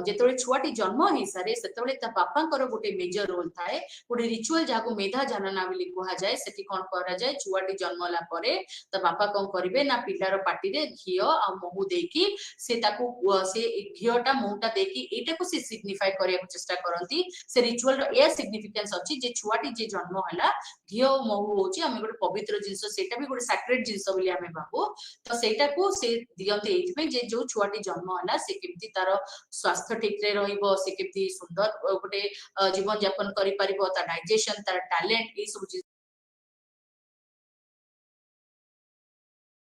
जेतोले छुआटी जन्म हे सारे सेतोले ता पापा कर गोटे मेजर रोल थाए गोटे रिचुअल जाको मेधा जानना बोली कुहा जाय सेठी कोन करा जाय छुआटी जन्मला परे ता पापा कोन करिवे ना पिल्लार पाटी रे घियो आ महू देकी से ताको से घियोटा महूटा देकी एटा को से सिग्निफाई करिया को चेष्टा करंती। से रिचुअल रो ए सिग्निफिकेंस अछि जे छुआटी जे जन्म हला घियो महू होची हमें गोटे पवित्र जिंस सेटा भी गोटे सैक्रेड जिंस बोली हमें भाबो। तो सेटा को से दियंते एथि जे जो छुआटी जन्म हला से केमती तार स्वास्थ्य ठीक रे रहिबो से केमती सुंदर गोटे जीवन यापन करि परिबो ता डाइजेशन तार टैलेंट ए सब चीज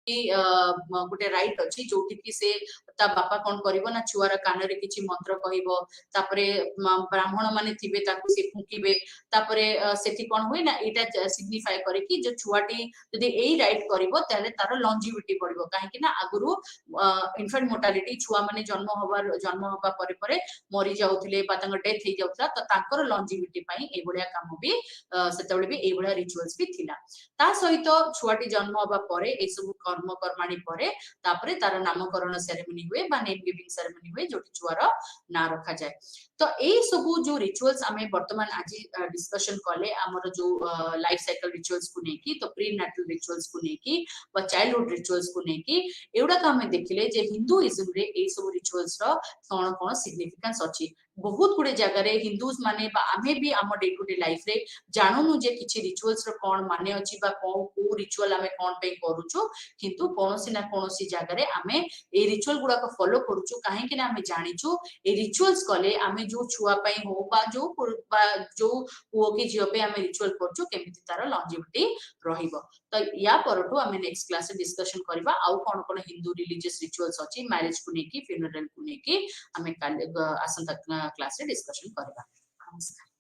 गोटे राइट अछि जोटी कि से ता बापा कोन करिवो ना छुआर कान रे किछि मंत्र कहिबो तापरे ब्राह्मण माने थिबे ताकू से फुकीबे तापरे सेठी कोन होय ना एटा सिग्निफाई करे कि जो छुआटी यदि एई राइट करिवो ताले तार लॉन्जिविटी पडिवो काहे कि ना आगुरु इन्फेंट मोर्टालिटी छुआ माने जन्म हवा परे परे मरि जाउथिले बा तांग डेथ हे जाउथला त तांकर लॉन्जिविटी पई ए बढिया काम भी सेतबेले भी ए बढिया रिचुअल्स भी थिला। ता सहित छुआटी जन्म हवा परे ए सब कर्म कर्माणी परे तापरे तार नामकरण सेरेमनी हुए बा नेम गिविंग सेरेमनी हुए जोटी छुआर ना रखा जाए। तो ए सब जो रिचुअल्स आमे वर्तमान आज डिस्कशन कले हमर जो लाइफ साइकिल रिचुअल्स को नेकी तो प्री नाटल रिचुअल्स को नेकी बा चाइल्डहुड रिचुअल्स को नेकी एउडा का हमें देखिले जे हिंदुइज्म रे ए सब रिचुअल्स रो कोन कोन सिग्निफिकेंस अछि। बहुत गुडे जगह रे हिंदूज माने बा आमे भी हम डे टू डे लाइफ रे जाननु जे किछि रिचुअल्स रो कोन माने अछि बा को रिचुअल आमे कोन पे करूछु किंतु कोनोसी ना कोनोसी जगह रे आमे ए रिचुअल गुडा को फॉलो करूछु काहे कि ना आमे जानिछु ए रिचुअल्स कले आमे जो छुआ पई हो बा जो पुओ की झियो पे आमे रिचुअल करछु केमिति तार लॉन्जिविटी रहिबो। तो या परठू आमे नेक्स्ट क्लास रे डिस्कशन करबा आउ कोन कोन हिंदू रिलीजियस रिचुअल्स अछि मैरिज को नेकी फ्यूनरल को नेकी आमे आसंता क्लास रे डिस्कशन करबा। नमस्कार।